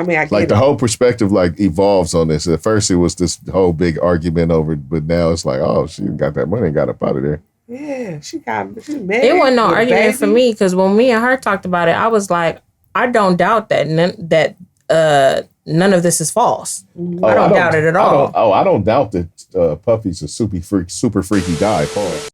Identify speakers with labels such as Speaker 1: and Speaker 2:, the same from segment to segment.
Speaker 1: mean, I get
Speaker 2: like the whole perspective like evolves on this. At first, it was this whole big argument over, but now it's like, oh, she got that money and got up out of there.
Speaker 1: Yeah, she's married.
Speaker 3: It wasn't no argument for me because when me and her talked about it, I was like, I don't doubt that none of this is false. I don't doubt it at all.
Speaker 2: I don't doubt that Puffy's a super freaky guy. Pause.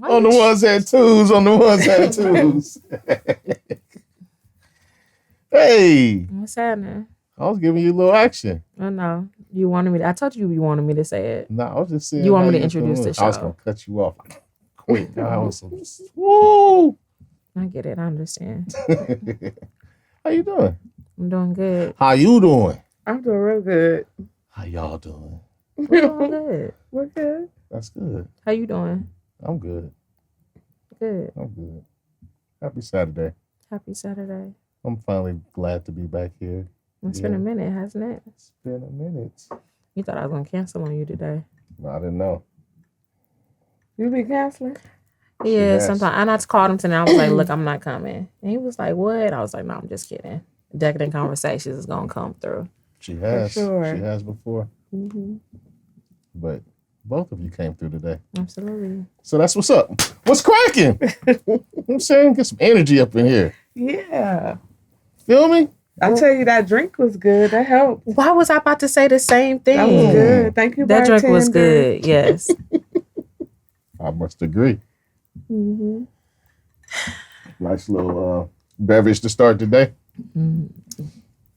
Speaker 2: On the ones and twos. Hey.
Speaker 3: What's happening?
Speaker 2: I was giving you a little action.
Speaker 3: I know. You wanted me to, I told you wanted me to say it.
Speaker 2: No, I was just saying.
Speaker 3: You want me to introduce the show?
Speaker 2: I was going to cut you off quick. Woo!
Speaker 3: I get it. I understand.
Speaker 2: How you doing?
Speaker 3: I'm doing good.
Speaker 2: How you doing?
Speaker 1: I'm doing real good.
Speaker 2: How y'all doing?
Speaker 3: We're doing good.
Speaker 1: We're good.
Speaker 2: That's good.
Speaker 3: How you doing?
Speaker 2: I'm good.
Speaker 3: Good.
Speaker 2: I'm good. Happy Saturday.
Speaker 3: Happy Saturday.
Speaker 2: I'm finally glad to be back here.
Speaker 3: It's been a minute, hasn't it?
Speaker 2: It's been a minute.
Speaker 3: You thought I was going to cancel on you today.
Speaker 2: No, I didn't know.
Speaker 1: You be canceling?
Speaker 3: Yeah, sometimes. And I called him today. I was like, look, I'm not coming. And he was like, what? I was like, no, I'm just kidding. Decadent Conversations is going to come through.
Speaker 2: She has.
Speaker 1: Sure.
Speaker 2: She has before.
Speaker 1: Mm-hmm.
Speaker 2: But both of you came through today.
Speaker 3: Absolutely.
Speaker 2: So that's what's up. What's cracking? You know what I'm saying? Get some energy up in here.
Speaker 1: Yeah.
Speaker 2: Feel me?
Speaker 1: I tell you, that drink was good. That helped.
Speaker 3: Why was I about to say the same thing?
Speaker 1: That was good. Thank you,
Speaker 3: That drink was
Speaker 1: bartender.
Speaker 3: good, yes.
Speaker 2: I must agree.
Speaker 1: Mm-hmm.
Speaker 2: Nice little beverage to start the day.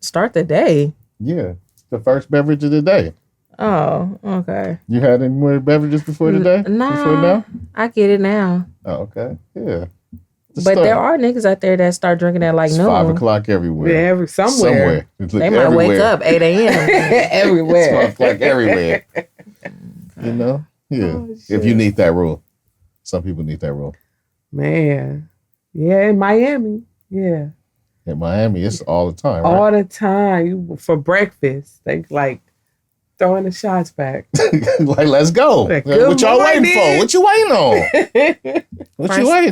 Speaker 3: Start the day?
Speaker 2: Yeah. The first beverage of the day.
Speaker 3: Oh, okay.
Speaker 2: You had any more beverages before today?
Speaker 3: No,
Speaker 2: Before now?
Speaker 3: I get it now.
Speaker 2: Oh, okay. Yeah.
Speaker 3: But there are niggas out there that start drinking at like
Speaker 2: it's
Speaker 3: noon.
Speaker 2: 5 o'clock everywhere.
Speaker 1: Yeah, somewhere.
Speaker 3: They might wake up 8 a.m.
Speaker 1: everywhere.
Speaker 2: It's 5 o'clock everywhere. You know? Yeah.
Speaker 1: Oh,
Speaker 2: if you need that rule. Some people need that rule.
Speaker 1: Man. Yeah, in Miami. Yeah.
Speaker 2: In Miami, it's all the time, right?
Speaker 1: All the time. For breakfast. They like throwing the shots back.
Speaker 2: Like, let's go.
Speaker 1: Like,
Speaker 2: what y'all waiting for? What you waiting on?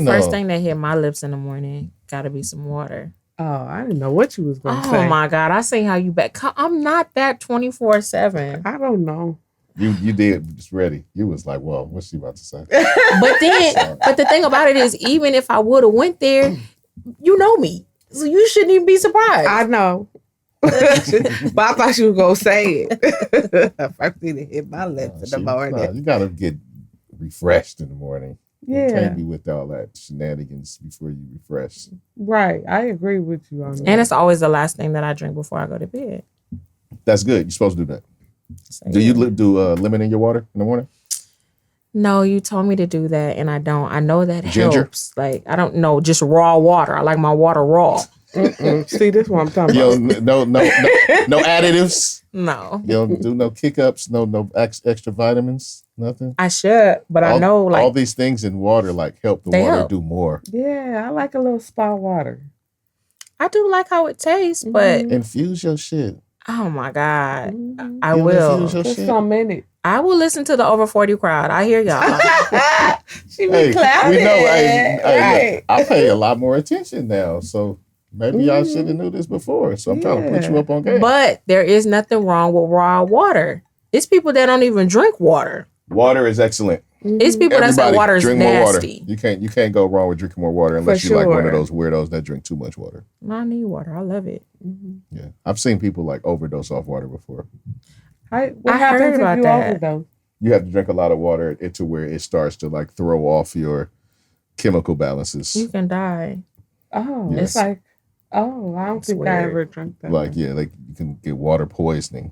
Speaker 3: First thing that hit my lips in the morning, gotta be some water.
Speaker 1: Oh, I didn't know what you was going to say.
Speaker 3: Oh my God, I seen how you back. I'm not that 24/7.
Speaker 1: I don't know.
Speaker 2: You did just ready. You was like, well, what's she about to say?
Speaker 3: But the thing about it is, even if I would have went there, you know me. So you shouldn't even be surprised.
Speaker 1: I know. But I thought you were going to say it. First thing to hit my lips in the morning.
Speaker 2: You got to get refreshed in the morning.
Speaker 1: Yeah.
Speaker 2: You can't be with all that shenanigans before you refresh.
Speaker 1: Right. I agree with you on that.
Speaker 3: And it's always the last thing that I drink before I go to bed.
Speaker 2: That's good. You're supposed to do that.
Speaker 3: So,
Speaker 2: do you do lemon in your water in the morning?
Speaker 3: No, you told me to do that, and I don't. I know that
Speaker 2: Ginger?
Speaker 3: helps. Like, I don't know, just raw water. I like my water raw.
Speaker 1: See, this is what I'm talking about.
Speaker 2: No additives?
Speaker 3: No.
Speaker 2: You don't do no kick-ups, no extra vitamins, nothing?
Speaker 3: I should, but I know, like...
Speaker 2: all these things in water, like, help the water do more.
Speaker 1: Yeah, I like a little spa water.
Speaker 3: I do like how it tastes, but...
Speaker 2: Infuse your shit.
Speaker 3: Oh, my God.
Speaker 1: Mm-hmm.
Speaker 3: I will.
Speaker 1: Put some in it.
Speaker 3: I will listen to the over 40 crowd. I hear y'all.
Speaker 1: She be clapping.
Speaker 2: We know.
Speaker 1: Right.
Speaker 2: Look, I pay a lot more attention now, so... Maybe y'all should have knew this before, so I'm trying to put you up on game.
Speaker 3: But there is nothing wrong with raw water. It's people that don't even drink water.
Speaker 2: Water is excellent.
Speaker 3: It's people that say water is nasty.
Speaker 2: You can't go wrong with drinking more water unless you're like one of those weirdos that drink too much water.
Speaker 3: I need water. I love it.
Speaker 1: Mm-hmm.
Speaker 2: Yeah, I've seen people like overdose off water before.
Speaker 1: What happens if you overdose?
Speaker 2: You have to drink a lot of water to where it starts to like throw off your chemical balances.
Speaker 3: You can die.
Speaker 1: Oh, yes. It's like. Oh, I don't think I ever drank that.
Speaker 2: Like, yeah, like you can get water poisoning.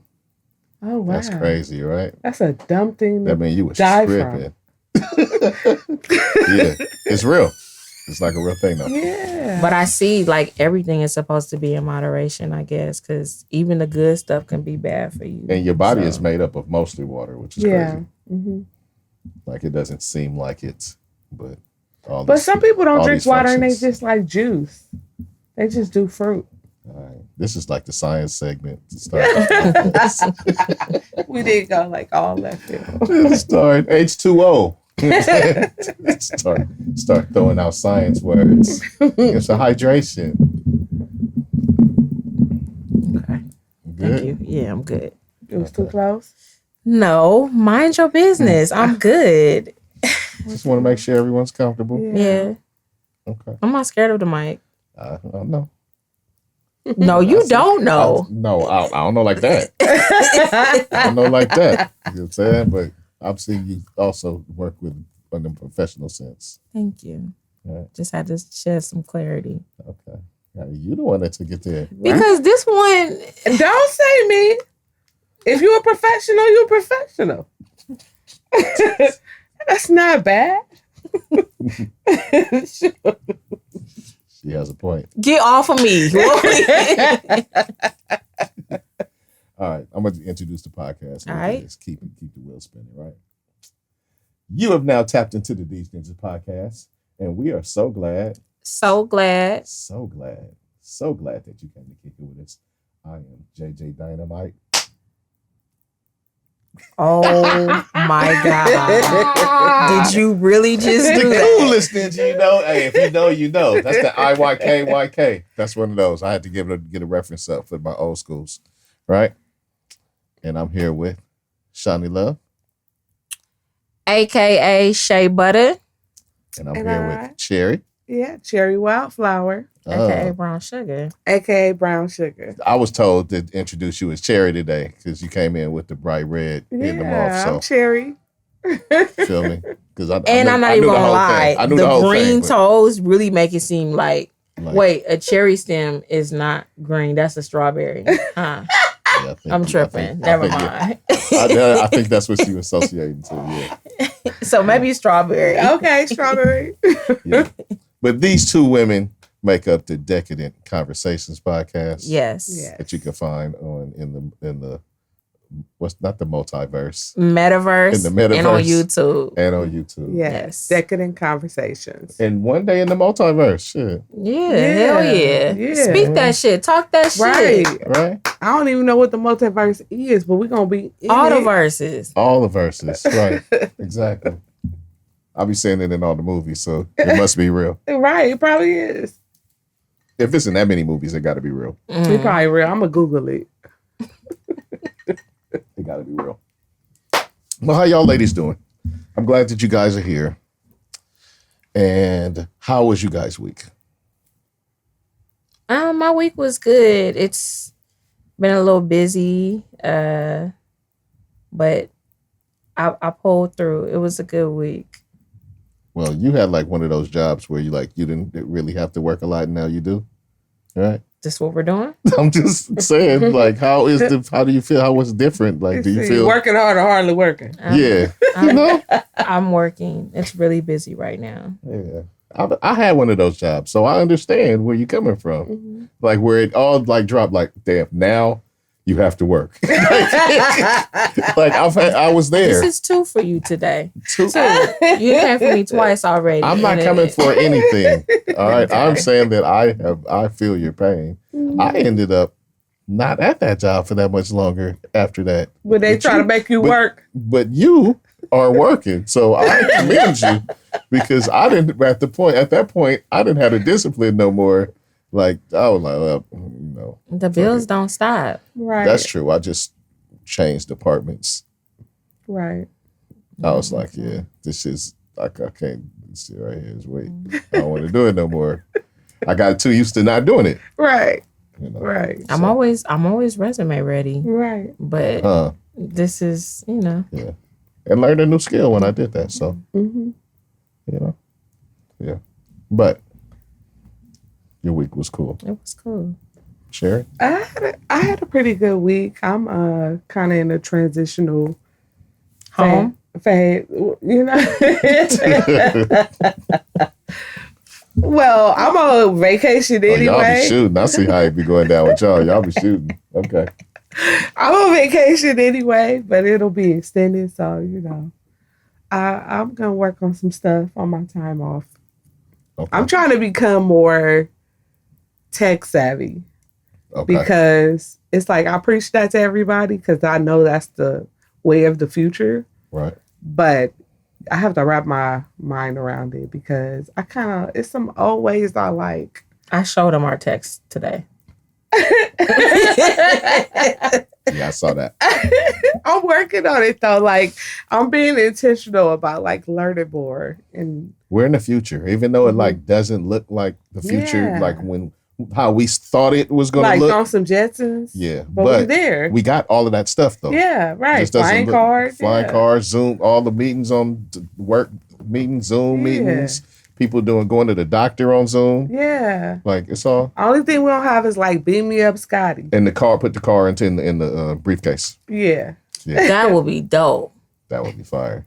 Speaker 1: Oh, wow.
Speaker 2: That's crazy, right?
Speaker 1: That's a dumb thing to
Speaker 2: that mean you was
Speaker 1: die
Speaker 2: tripping. Yeah, it's real. It's like a real thing, though.
Speaker 1: Yeah.
Speaker 3: But I see, like, everything is supposed to be in moderation, I guess, because even the good stuff can be bad for you.
Speaker 2: And your body is made up of mostly water, which is crazy.
Speaker 1: Mm-hmm.
Speaker 2: Like, it doesn't seem like it's, but...
Speaker 1: But some people don't drink water and they just like juice. They just do fruit.
Speaker 2: All right. This is like the science segment to start.
Speaker 1: We didn't go like all left field.
Speaker 2: Let's start. H2O. start throwing out science words. It's a hydration.
Speaker 3: Okay.
Speaker 2: Good.
Speaker 3: Thank you. Yeah, I'm good.
Speaker 1: It was too close.
Speaker 3: No, mind your business. I'm good.
Speaker 2: Just want to make sure everyone's comfortable.
Speaker 3: Yeah.
Speaker 2: Okay.
Speaker 3: I'm not scared of the mic.
Speaker 2: I don't know.
Speaker 3: No, you don't know.
Speaker 2: I don't know like that. I don't know like that. You know what I'm saying? But I've seen you also work with in the professional sense.
Speaker 3: Thank you.
Speaker 2: Right.
Speaker 3: Just had to share some clarity.
Speaker 2: Okay. Now, you the one that took it there.
Speaker 3: Because this one...
Speaker 1: Don't say me. If you're a professional, you're a professional. That's not bad.
Speaker 2: She has a point.
Speaker 3: Get off of me.
Speaker 2: All right. I'm going to introduce the podcast.
Speaker 3: All right.
Speaker 2: Just keep the wheel spinning, right? You have now tapped into the Deez Ninjas Podcast, and we are so glad.
Speaker 3: So glad.
Speaker 2: So glad. So glad that you came to kick it with us. I am JJ Dynamite.
Speaker 3: Oh my God. Did you really just
Speaker 2: The
Speaker 3: do that?
Speaker 2: coolest ninja, you know. Hey, if you know, you know. That's the IYKYK. That's one of those. I had to get a reference up for my old schools, right? And I'm here with Shawnee Love.
Speaker 3: AKA Shea Butter.
Speaker 2: And I'm here with Cherry.
Speaker 1: Yeah, Cherry Wildflower.
Speaker 3: AKA Brown Sugar.
Speaker 1: AKA Brown Sugar.
Speaker 2: I was told to introduce you as Cherry today because you came in with the bright red in the mouth. So
Speaker 1: I'm Cherry.
Speaker 2: feel me? Because
Speaker 3: I'm not even gonna lie.
Speaker 2: I knew the whole
Speaker 3: green
Speaker 2: thing,
Speaker 3: toes really make it seem like wait, a cherry stem is not green. That's a strawberry. Huh.
Speaker 2: Yeah,
Speaker 3: I'm tripping. Never mind.
Speaker 2: I think that's what you associating to. Yeah.
Speaker 3: So maybe strawberry.
Speaker 1: Okay, strawberry.
Speaker 2: Yeah. But these two women make up the Decadent Conversations podcast.
Speaker 3: Yes.
Speaker 2: That you can find in the what's not the multiverse.
Speaker 3: Metaverse.
Speaker 2: In the metaverse.
Speaker 3: And on YouTube.
Speaker 2: And on YouTube.
Speaker 1: Yes. Decadent Conversations.
Speaker 2: And one day in the multiverse. Shit.
Speaker 3: Yeah. Hell yeah. Speak that shit. Talk that shit.
Speaker 2: Right.
Speaker 1: I don't even know what the multiverse is, but we're gonna be in
Speaker 3: all
Speaker 1: it.
Speaker 3: the verses.
Speaker 2: All the verses. Right. Exactly. I'll be saying it in all the movies, so it must be real.
Speaker 1: Right, it probably is.
Speaker 2: If it's in that many movies, it got to be real.
Speaker 1: It's probably real. I'm gonna Google it.
Speaker 2: It got to be real. Well, how y'all ladies doing? I'm glad that you guys are here. And how was you guys' week?
Speaker 3: My week was good. It's been a little busy, but I pulled through. It was a good week.
Speaker 2: Well, you had like one of those jobs where you didn't really have to work a lot, and now you do, right?
Speaker 3: This what we're doing?
Speaker 2: I'm just saying, like, how do you feel? How was it different? Like, do you feel
Speaker 1: working hard or hardly working?
Speaker 2: Yeah, you know,
Speaker 3: I'm working. It's really busy right now.
Speaker 2: Yeah, I had one of those jobs, so I understand where you're coming from. Mm-hmm. Like where it all like dropped. Like, damn, now you have to work. Like I was there.
Speaker 3: This is 2 for you today. 2. You came for me twice already.
Speaker 2: I'm not coming for anything. All right. I'm saying that I feel your pain. Mm-hmm. I ended up not at that job for that much longer after that.
Speaker 1: But they try to make you work.
Speaker 2: But you are working. So I commend you because at that point, I didn't have the discipline no more. Like, I was like, well, you know.
Speaker 3: The bills don't stop.
Speaker 1: Right.
Speaker 2: That's true. I just changed departments.
Speaker 1: Right.
Speaker 2: I was like, yeah, this is, like, I can't sit right here. Wait, I don't want to do it no more. I got too used to not doing it.
Speaker 1: Right.
Speaker 2: You know?
Speaker 1: Right.
Speaker 3: I'm always resume ready.
Speaker 1: Right.
Speaker 3: But this is, you know.
Speaker 2: Yeah. And learned a new skill when I did that. So, you know, yeah. But your week was cool.
Speaker 3: It was cool.
Speaker 2: Sherry?
Speaker 1: I had a pretty good week. I'm kind of in a transitional phase, you know. Well, I'm on vacation anyway.
Speaker 2: Y'all be shooting. I see how it be going down with y'all. Y'all be shooting. Okay.
Speaker 1: I'm on vacation anyway, but it'll be extended. So, you know, I'm going to work on some stuff on my time off. Okay. I'm trying to become more tech savvy because it's like I preach that to everybody because I know that's the way of the future.
Speaker 2: Right.
Speaker 1: But I have to wrap my mind around it because it's some old ways I like.
Speaker 3: I showed him our text today.
Speaker 2: Yeah, I saw that.
Speaker 1: I'm working on it though. Like I'm being intentional about like learning more. And
Speaker 2: we're in the future, even though it like doesn't look like the future, like how we thought it was going to look.
Speaker 1: Like on some Jetsons.
Speaker 2: Yeah,
Speaker 1: but we're there.
Speaker 2: We got all of that stuff though.
Speaker 1: Yeah, right. Flying
Speaker 2: cars, Zoom, all the meetings on work meetings, Zoom meetings. People going to the doctor on Zoom.
Speaker 1: Yeah.
Speaker 2: Like it's all.
Speaker 1: Only thing we don't have is like beam me up, Scotty.
Speaker 2: And put the car in the briefcase.
Speaker 1: Yeah.
Speaker 3: That would be dope.
Speaker 2: That would be fire.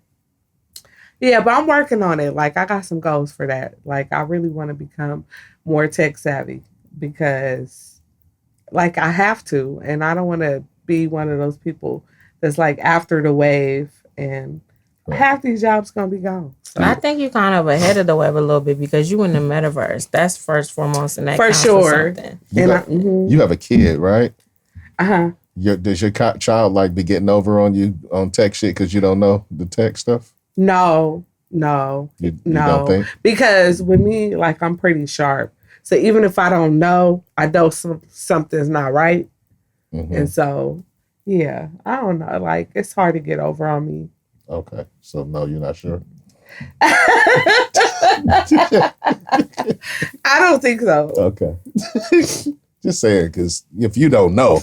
Speaker 1: Yeah, but I'm working on it. Like I got some goals for that. Like I really want to become more tech savvy because like I have to, and I don't want to be one of those people that's like after the wave and half these jobs gonna be gone. So.
Speaker 3: I think you're kind of ahead of the wave a little bit because you in the metaverse. That's first, foremost, and that
Speaker 1: for sure.
Speaker 2: You have a kid, right?
Speaker 1: Uh-huh.
Speaker 2: Does your child like be getting over on you on tech shit because you don't know the tech stuff?
Speaker 1: No.
Speaker 2: You don't think?
Speaker 1: Because with me, like I'm pretty sharp. So even if I don't know, I know something's not right. Mm-hmm. And so, yeah, I don't know. Like it's hard to get over on me.
Speaker 2: Okay. So no, you're not sure?
Speaker 1: I don't think so.
Speaker 2: Okay. Just saying, because if you don't know,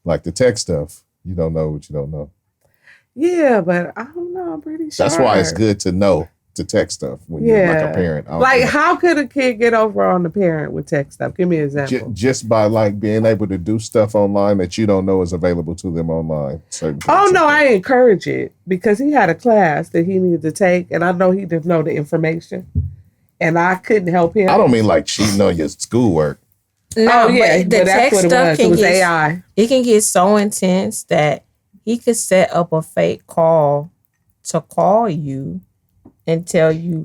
Speaker 2: like the tech stuff, you don't know what you don't know.
Speaker 1: Yeah, but I don't know. I'm pretty sure.
Speaker 2: That's why it's good to know the tech stuff when you're like a parent.
Speaker 1: Like, how could a kid get over on the parent with tech stuff? Give me an example.
Speaker 2: Just by like being able to do stuff online that you don't know is available to them online.
Speaker 1: Oh, no, I encourage it because he had a class that he needed to take, and I know he didn't know the information, and I couldn't help him.
Speaker 2: I don't mean like cheating on your schoolwork.
Speaker 3: No, yeah, but that's what
Speaker 1: it was AI.
Speaker 3: It can get so intense that he could set up a fake call to call you and tell you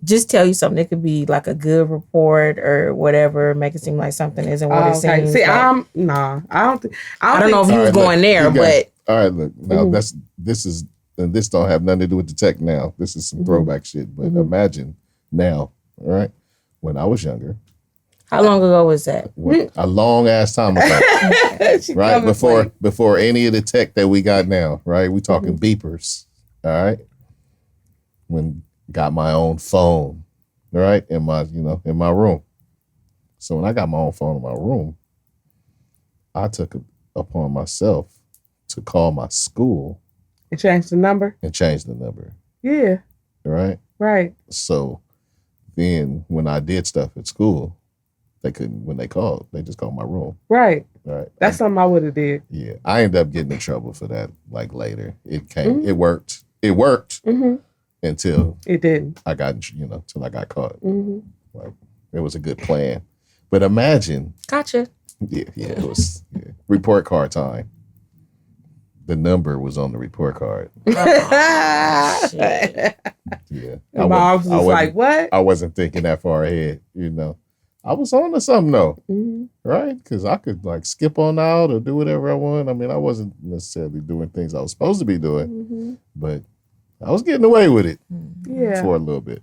Speaker 3: just tell you something. It could be like a good report or whatever, make it seem like something isn't what it seems.
Speaker 1: See,
Speaker 3: like.
Speaker 1: I don't
Speaker 3: know if he was going there, but
Speaker 2: all right, look, now this don't have nothing to do with the tech now. This is some throwback shit. But imagine now, all right, when I was younger.
Speaker 3: How long ago was that?
Speaker 2: A long ass time ago. Right? Before any of the tech that we got now, right? We talking beepers. All right. When got my own phone, right? In my room. So when I got my own phone in my room, I took it upon myself to call my school.
Speaker 1: And change the number?
Speaker 2: Yeah. Right?
Speaker 1: Right.
Speaker 2: So then when I did stuff at school, they couldn't, when they called, they just called my room.
Speaker 1: Right.
Speaker 2: Right.
Speaker 1: That's something I would have did.
Speaker 2: Yeah. I ended up getting in trouble for that like later. It came, it worked. It worked until
Speaker 1: it didn't.
Speaker 2: I got, until I got caught.
Speaker 1: Like
Speaker 2: it was a good plan. But imagine.
Speaker 3: Gotcha.
Speaker 2: Yeah, it was report card time. The number was on the report card.
Speaker 3: Oh, shit.
Speaker 2: Yeah.
Speaker 1: My mom was like, what?
Speaker 2: I wasn't thinking that far ahead, I was on to something though, right? Because I could like skip on out or do whatever I want. I mean, I wasn't necessarily doing things I was supposed to be doing, but I was getting away with it for a little bit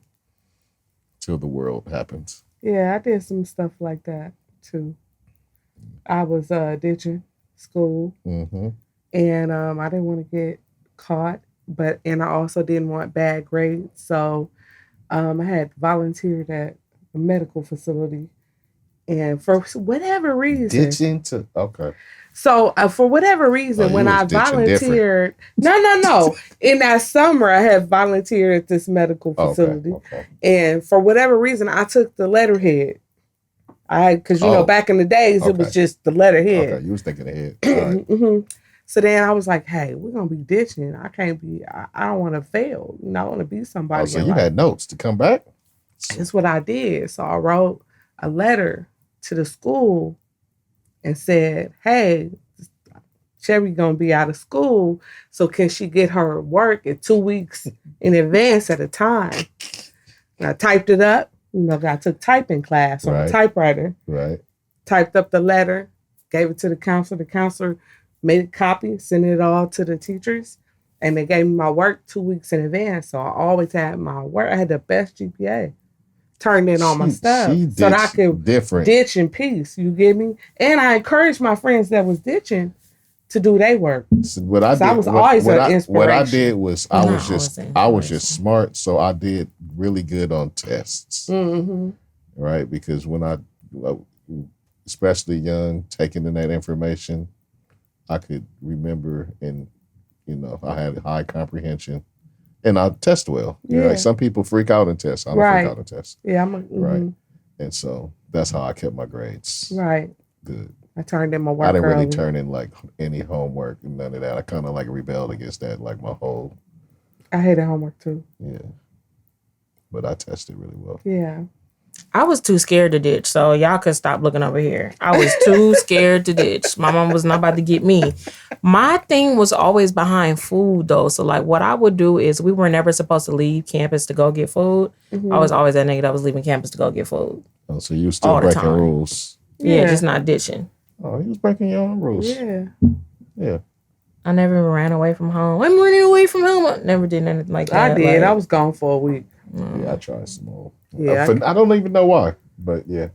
Speaker 2: till the world happens.
Speaker 1: Yeah, I did some stuff like that too. I was ditching school, and I didn't want to get caught, and I also didn't want bad grades, so I had volunteered at a medical facility, and for whatever reason, So for whatever reason, when I volunteered, no, in that summer I had volunteered at this medical facility, and for whatever reason I took the letterhead. Because back in the days it was just the letterhead.
Speaker 2: Okay, you was thinking ahead. All right.
Speaker 1: So then I was like, hey, we're gonna be ditching. I can't be. I don't want to fail. I want to be somebody.
Speaker 2: Oh, so you had notes to come back?
Speaker 1: That's what I did. So I wrote a letter to the school and said, hey, Cherry gonna be out of school, so can she get her work in 2 weeks in advance at a time? And I typed it up. I took typing class on a typewriter.
Speaker 2: Right.
Speaker 1: Typed up the letter, gave it to the counselor. The counselor made a copy, sent it all to the teachers. And they gave me my work 2 weeks in advance. So I always had my work. I had the best GPA. Turned in all my stuff. So that I could ditch in peace. You get me? And I encouraged my friends that was ditching to do their work.
Speaker 2: So I was always an inspiration. What I did was I was just smart. So I did really good on tests. Mm-hmm. Right? Because when I, especially young, taking in that information, I could remember and, I had high comprehension, and I test well. Yeah. Like some people freak out in tests. I don't freak out in tests.
Speaker 1: Yeah,
Speaker 2: right. And so that's how I kept my grades.
Speaker 1: Right.
Speaker 2: Good.
Speaker 1: I turned in my work.
Speaker 2: I didn't really turn in like any homework and none of that. I kind of like rebelled against that, like my whole.
Speaker 1: I hated homework too.
Speaker 2: Yeah. But I tested really well.
Speaker 1: Yeah.
Speaker 3: I was too scared to ditch, so y'all could stop looking over here. I was too scared to ditch. My mom was not about to get me. My thing was always behind food, though. So, like, what I would do is we were never supposed to leave campus to go get food. Mm-hmm. I was always that nigga that was leaving campus to go get food.
Speaker 2: Oh, so you were still breaking rules.
Speaker 3: Yeah, just not ditching.
Speaker 2: Oh, you was breaking your own rules.
Speaker 1: Yeah.
Speaker 3: I never even ran away from home. I'm running away from home. I never did anything like that.
Speaker 1: I did. I was gone for a week.
Speaker 2: Yeah, I tried some more.
Speaker 1: Yeah,
Speaker 2: I don't even know why, but yeah.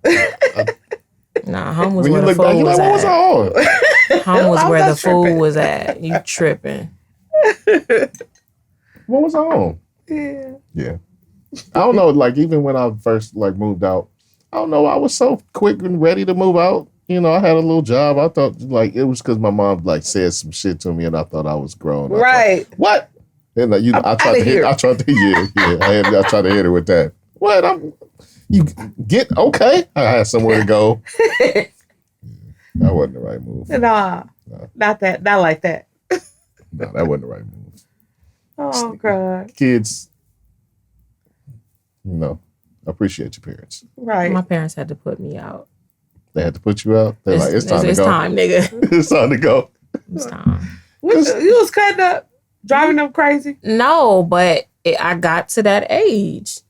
Speaker 3: Nah, home was where the food was at.
Speaker 2: What was on?
Speaker 3: Home was where the food was at. You tripping.
Speaker 2: What was on? Yeah. I don't know, like even when I first like moved out, I don't know, I was so quick and ready to move out. I had a little job. I thought like it was because my mom like said some shit to me and I thought I was grown.
Speaker 1: Right.
Speaker 2: Thought, what? And I tried to hit. I tried to I tried to hit her with that. What? You get okay? I had somewhere to go. That wasn't the right move.
Speaker 1: Nah, not that. Not like that.
Speaker 2: No, that wasn't the right move.
Speaker 1: Oh God,
Speaker 2: kids. Appreciate your parents.
Speaker 1: Right.
Speaker 3: My parents had to put me out.
Speaker 2: They had to put you out. They're like, it's time to go.
Speaker 3: It's time, nigga.
Speaker 2: It's time to go.
Speaker 3: It's time.
Speaker 1: You was cutting up. Driving them crazy?
Speaker 3: No, but I got to that age.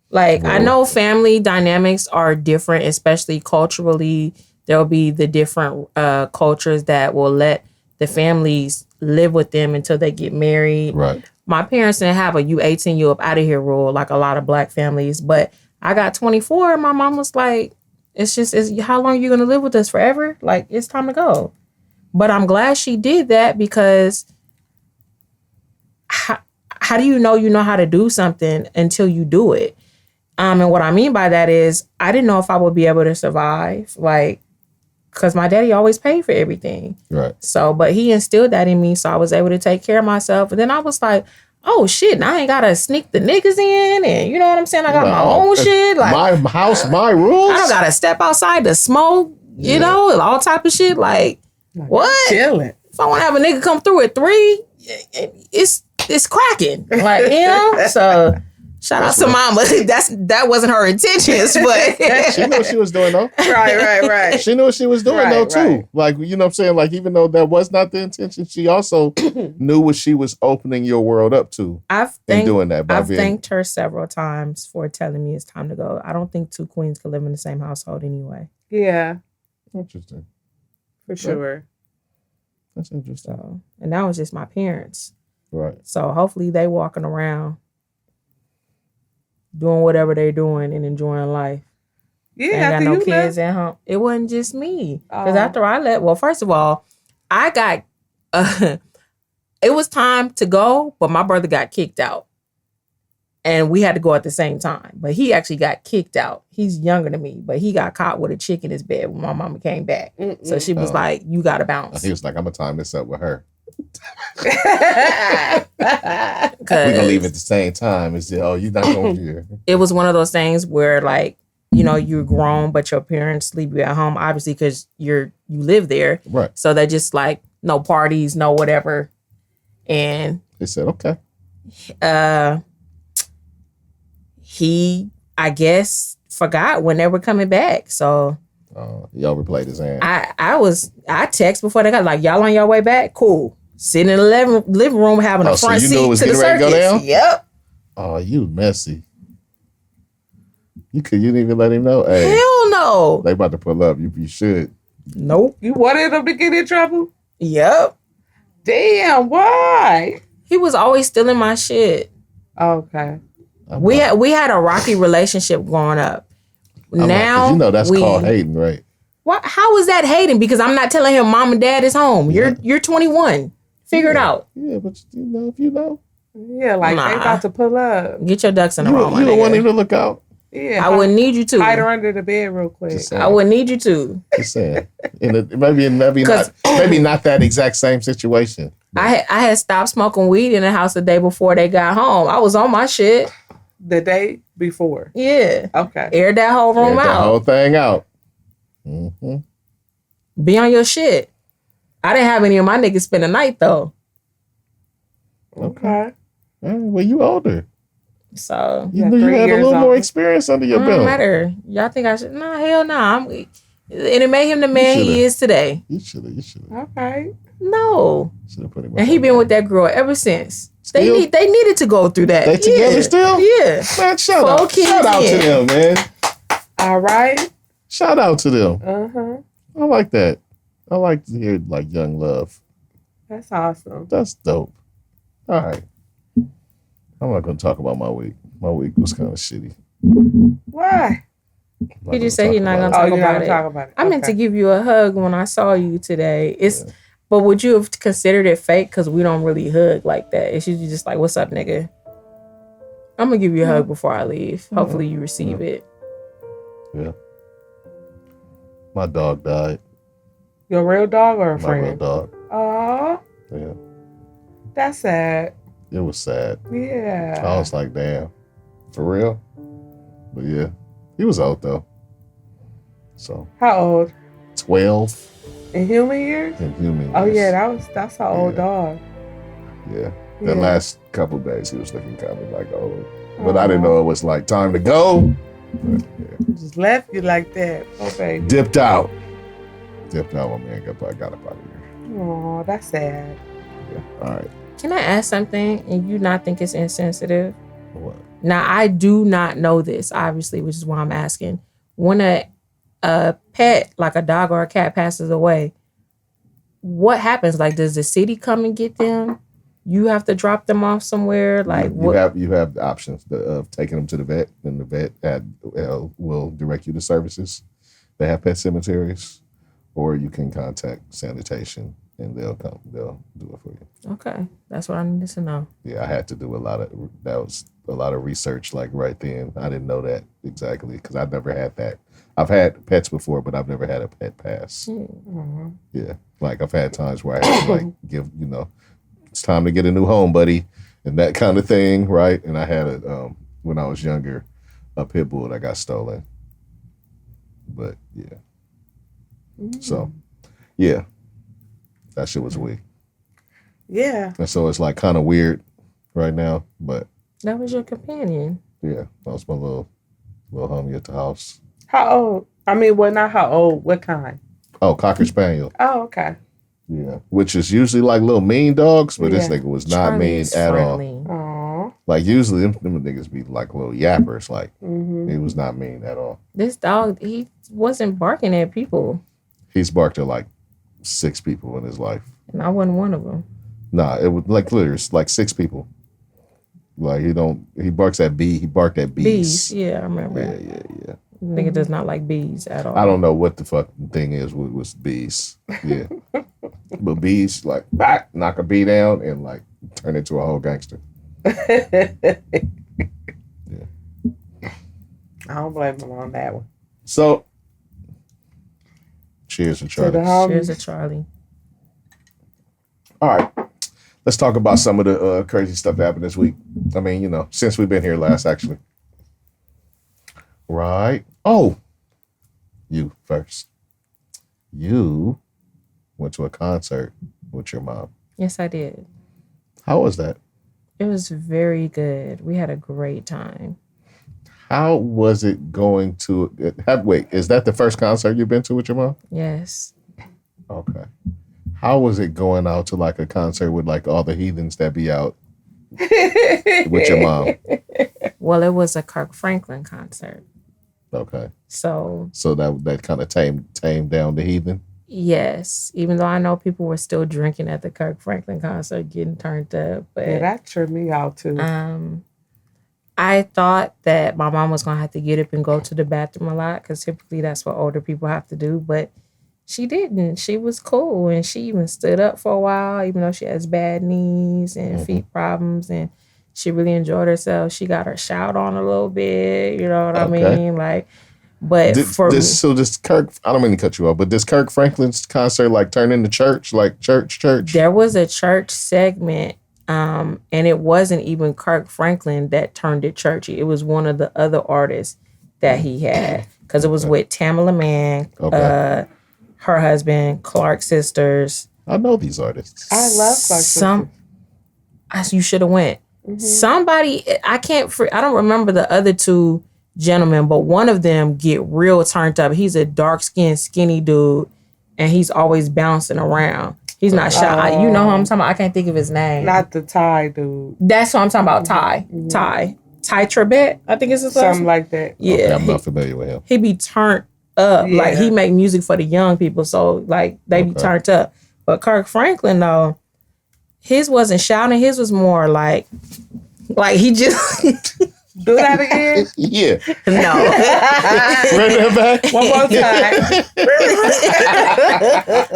Speaker 3: Like, I know family dynamics are different, especially culturally. There'll be the different cultures that will let the families live with them until they get married.
Speaker 2: Right.
Speaker 3: My parents didn't have a you 18, you up out of here rule like a lot of black families. But I got 24 and my mom was like, how long are you going to live with us forever? Like, it's time to go. But I'm glad she did that because how do you know how to do something until you do it? And what I mean by that is I didn't know if I would be able to survive, like, because my daddy always paid for everything.
Speaker 2: Right.
Speaker 3: So, but he instilled that in me, so I was able to take care of myself. And then I was like, oh shit, now I ain't gotta sneak the niggas in, and you know what I'm saying? I got my own shit. Like
Speaker 2: my house, my rules.
Speaker 3: I don't gotta step outside to smoke, you know, all type of shit. Like what?
Speaker 1: Chilling.
Speaker 3: If I want to have a nigga come through at 3, it's cracking. Like, so shout out to mama. That wasn't her intentions, but
Speaker 2: she knew what she was doing though.
Speaker 1: Right.
Speaker 2: She knew what she was doing though too. Like, you know what I'm saying? Like, even though that was not the intention, she also knew what she was opening your world up to. I've
Speaker 3: thanked her several times for telling me it's time to go. I don't think two queens could live in the same household anyway.
Speaker 1: Yeah.
Speaker 2: Interesting.
Speaker 1: For sure.
Speaker 2: That's interesting.
Speaker 3: So, and that was just my parents.
Speaker 2: Right.
Speaker 3: So hopefully they walking around doing whatever they're doing and enjoying life.
Speaker 1: Yeah,
Speaker 3: ain't got no kids at home. It wasn't just me. Because after I left, well, first of all, I got, it was time to go, but my brother got kicked out. And we had to go at the same time. But he actually got kicked out. He's younger than me, but he got caught with a chick in his bed when my mama came back. So she was like, you got to bounce.
Speaker 2: He was like, I'm going to time this up with her. We're gonna leave at the same time. Is you're not gonna be here.
Speaker 3: It was one of those things where, like, you know, you're grown, but your parents leave you at home, obviously, because you live there.
Speaker 2: Right.
Speaker 3: So they just like no parties, no whatever. And
Speaker 2: they said, okay.
Speaker 3: He, I guess, forgot when they were coming back. So
Speaker 2: he overplayed his hand.
Speaker 3: I text before they got like, y'all on your way back? Cool. Sitting in the living room having a front seat to the circus. Go down? Yep.
Speaker 2: Oh, you messy. You didn't even let him know. Hey,
Speaker 3: hell no.
Speaker 2: They about to pull up. You should.
Speaker 3: Nope.
Speaker 1: You wanted them to get in trouble?
Speaker 3: Yep.
Speaker 1: Damn, why?
Speaker 3: He was always stealing my shit.
Speaker 1: Okay.
Speaker 3: We had a rocky relationship growing up. Now
Speaker 2: that's called hating, right?
Speaker 3: What? How is that hating? Because I'm not telling him mom and dad is home. Yeah. You're 21. Figure it out.
Speaker 2: Yeah, but if you know.
Speaker 1: Yeah, like they about to pull up.
Speaker 3: Get your ducks in a row, my
Speaker 2: You don't
Speaker 3: nigga.
Speaker 2: want him to look out.
Speaker 1: Yeah,
Speaker 3: I wouldn't need you to.
Speaker 1: Hide her under the bed real quick.
Speaker 3: I wouldn't need you to.
Speaker 2: Just saying. Maybe not that exact same situation.
Speaker 3: I had stopped smoking weed in the house the day before they got home. I was on my shit.
Speaker 1: The day before.
Speaker 3: Yeah.
Speaker 1: Okay.
Speaker 3: Air that whole room out.
Speaker 2: The whole thing out. Mm-hmm.
Speaker 3: Be on your shit. I didn't have any of my niggas spend the night though.
Speaker 1: Okay.
Speaker 2: Well, you older.
Speaker 3: So
Speaker 2: you had a little more experience under your belt.
Speaker 3: Don't matter. Y'all think I should? No, hell no. And it made him the man he is today.
Speaker 2: You should have.
Speaker 1: Okay.
Speaker 3: No.
Speaker 2: Put him
Speaker 3: and he been with that girl ever since.
Speaker 2: Still?
Speaker 3: They needed to go through that.
Speaker 2: They together still?
Speaker 3: Yeah.
Speaker 2: Man, shout out to them, man.
Speaker 1: All right.
Speaker 2: Shout out to them.
Speaker 1: Uh-huh.
Speaker 2: I like that. I like to hear like young love.
Speaker 1: That's awesome.
Speaker 2: That's dope. All right. I'm not going to talk about my week. My week was kind of shitty.
Speaker 1: Why?
Speaker 3: He just said he's not going to talk about it. I meant to give you a hug when I saw you today. But would you have considered it fake? Because we don't really hug like that. It's usually just like, what's up, nigga? I'm going to give you a hug before I leave. Hopefully you receive it.
Speaker 2: Yeah. My dog died.
Speaker 1: Your real dog or a friend?
Speaker 2: My real dog.
Speaker 1: Aw.
Speaker 2: Yeah.
Speaker 1: That's sad.
Speaker 2: It was sad.
Speaker 1: Yeah.
Speaker 2: I was like, damn. For real? But yeah. He was old though. So.
Speaker 1: How old?
Speaker 2: 12.
Speaker 1: In human years?
Speaker 2: In human years.
Speaker 1: Oh yeah, that's an old dog.
Speaker 2: Yeah. The last couple of days he was looking kind of like old. But I didn't know it was like time to go. But, yeah.
Speaker 1: Just left you like that. Oh baby.
Speaker 2: Dipped out when man got up out of here.
Speaker 1: Oh, that's sad.
Speaker 2: Yeah. All right.
Speaker 3: Can I ask something and you not think it's insensitive?
Speaker 2: What?
Speaker 3: Now, I do not know this, obviously, which is why I'm asking. When a pet, like a dog or a cat, passes away, what happens? Like, does the city come and get them? You have to drop them off somewhere? Like,
Speaker 2: you have the options of taking them to the vet, and the vet will direct you to services. They have pet cemeteries, or you can contact sanitation, and they'll do it for you.
Speaker 3: Okay, that's what I needed to know.
Speaker 2: Yeah, I had to do a lot of research like right then. I didn't know that exactly because I've never had that. I've had pets before, but I've never had a pet pass.
Speaker 3: Mm-hmm.
Speaker 2: Yeah, like I've had times where I had to like give, it's time to get a new home, buddy, and that kind of thing, right? And I had when I was younger, a pit bull that got stolen. But yeah, so yeah, that shit was weak.
Speaker 1: Yeah,
Speaker 2: and so it's like kind of weird right now, but
Speaker 3: that was your companion.
Speaker 2: Yeah, that was my little homie at the house.
Speaker 1: How old? I mean, well, not how old. What kind?
Speaker 2: Oh, Cocker Spaniel.
Speaker 1: Oh, okay.
Speaker 2: Yeah, which is usually like little mean dogs, but this nigga was not mean at all.
Speaker 1: Aww.
Speaker 2: Like usually them niggas be like little yappers. Like he was not mean at all.
Speaker 3: This dog, he wasn't barking at people.
Speaker 2: He's barked at like 6 people in his life.
Speaker 3: And I wasn't one of them.
Speaker 2: Nah, it was like literally like 6 people. Like he barks at he barked at bees.
Speaker 3: Bees, yeah, I remember.
Speaker 2: Yeah.
Speaker 3: Nigga does not like bees at all.
Speaker 2: I don't know what the fucking thing is with bees. Yeah. But bees, like, knock a bee down and, like, turn into a whole gangster. Yeah.
Speaker 1: I don't blame him on that one.
Speaker 2: So, cheers to Charlie.
Speaker 3: Cheers to Charlie.
Speaker 2: All right. Let's talk about some of the crazy stuff that happened this week. I mean, since we've been here last, actually. Right. Oh, you first. You went to a concert with your mom.
Speaker 3: Yes, I did.
Speaker 2: How was that?
Speaker 3: It was very good. We had a great time.
Speaker 2: How was it going to... Wait, is that the first concert you've been to with your mom?
Speaker 3: Yes.
Speaker 2: Okay. How was it going out to like a concert with like all the heathens that be out with your mom?
Speaker 3: Well, it was a Kirk Franklin concert.
Speaker 2: Okay.
Speaker 3: So
Speaker 2: that kind of tamed down the heathen?
Speaker 3: Yes, even though I know people were still drinking at the Kirk Franklin concert, getting turned up. But
Speaker 1: Yeah, that tripped me out too.
Speaker 3: I thought that my mom was gonna have to get up and go to the bathroom a lot because typically that's what older people have to do. But she didn't. She was cool, and she even stood up for a while, even though she has bad knees and feet problems, and she really enjoyed herself. She got her shout on a little bit. You know what I mean? Like. But
Speaker 2: this Kirk, I don't mean to cut you off, but this Kirk Franklin's concert like turn into church, like church?
Speaker 3: There was a church segment, and it wasn't even Kirk Franklin that turned it churchy. It was one of the other artists that he had, because it was with Tamala Mann, her husband, Clark Sisters.
Speaker 2: I know these artists.
Speaker 1: I love Clark Sisters.
Speaker 3: You should have went. Mm-hmm. Somebody, I don't remember the other two gentlemen, but one of them get real turned up. He's a dark-skinned, skinny dude, and he's always bouncing around. He's not shy. You know who I'm talking about? I can't think of his name.
Speaker 1: Not the Thai dude.
Speaker 3: That's what I'm talking about. Ty. Mm-hmm. Ty Trebet, I think it's his
Speaker 1: something like that.
Speaker 3: Yeah,
Speaker 2: okay, I'm not familiar with him.
Speaker 3: He be turned up. Yeah. Like, he make music for the young people, so like they be turned up. But Kirk Franklin, though, his wasn't shouting. His was more like he just...
Speaker 1: Do that again?
Speaker 2: Yeah.
Speaker 3: No.
Speaker 2: Run that back.
Speaker 1: One more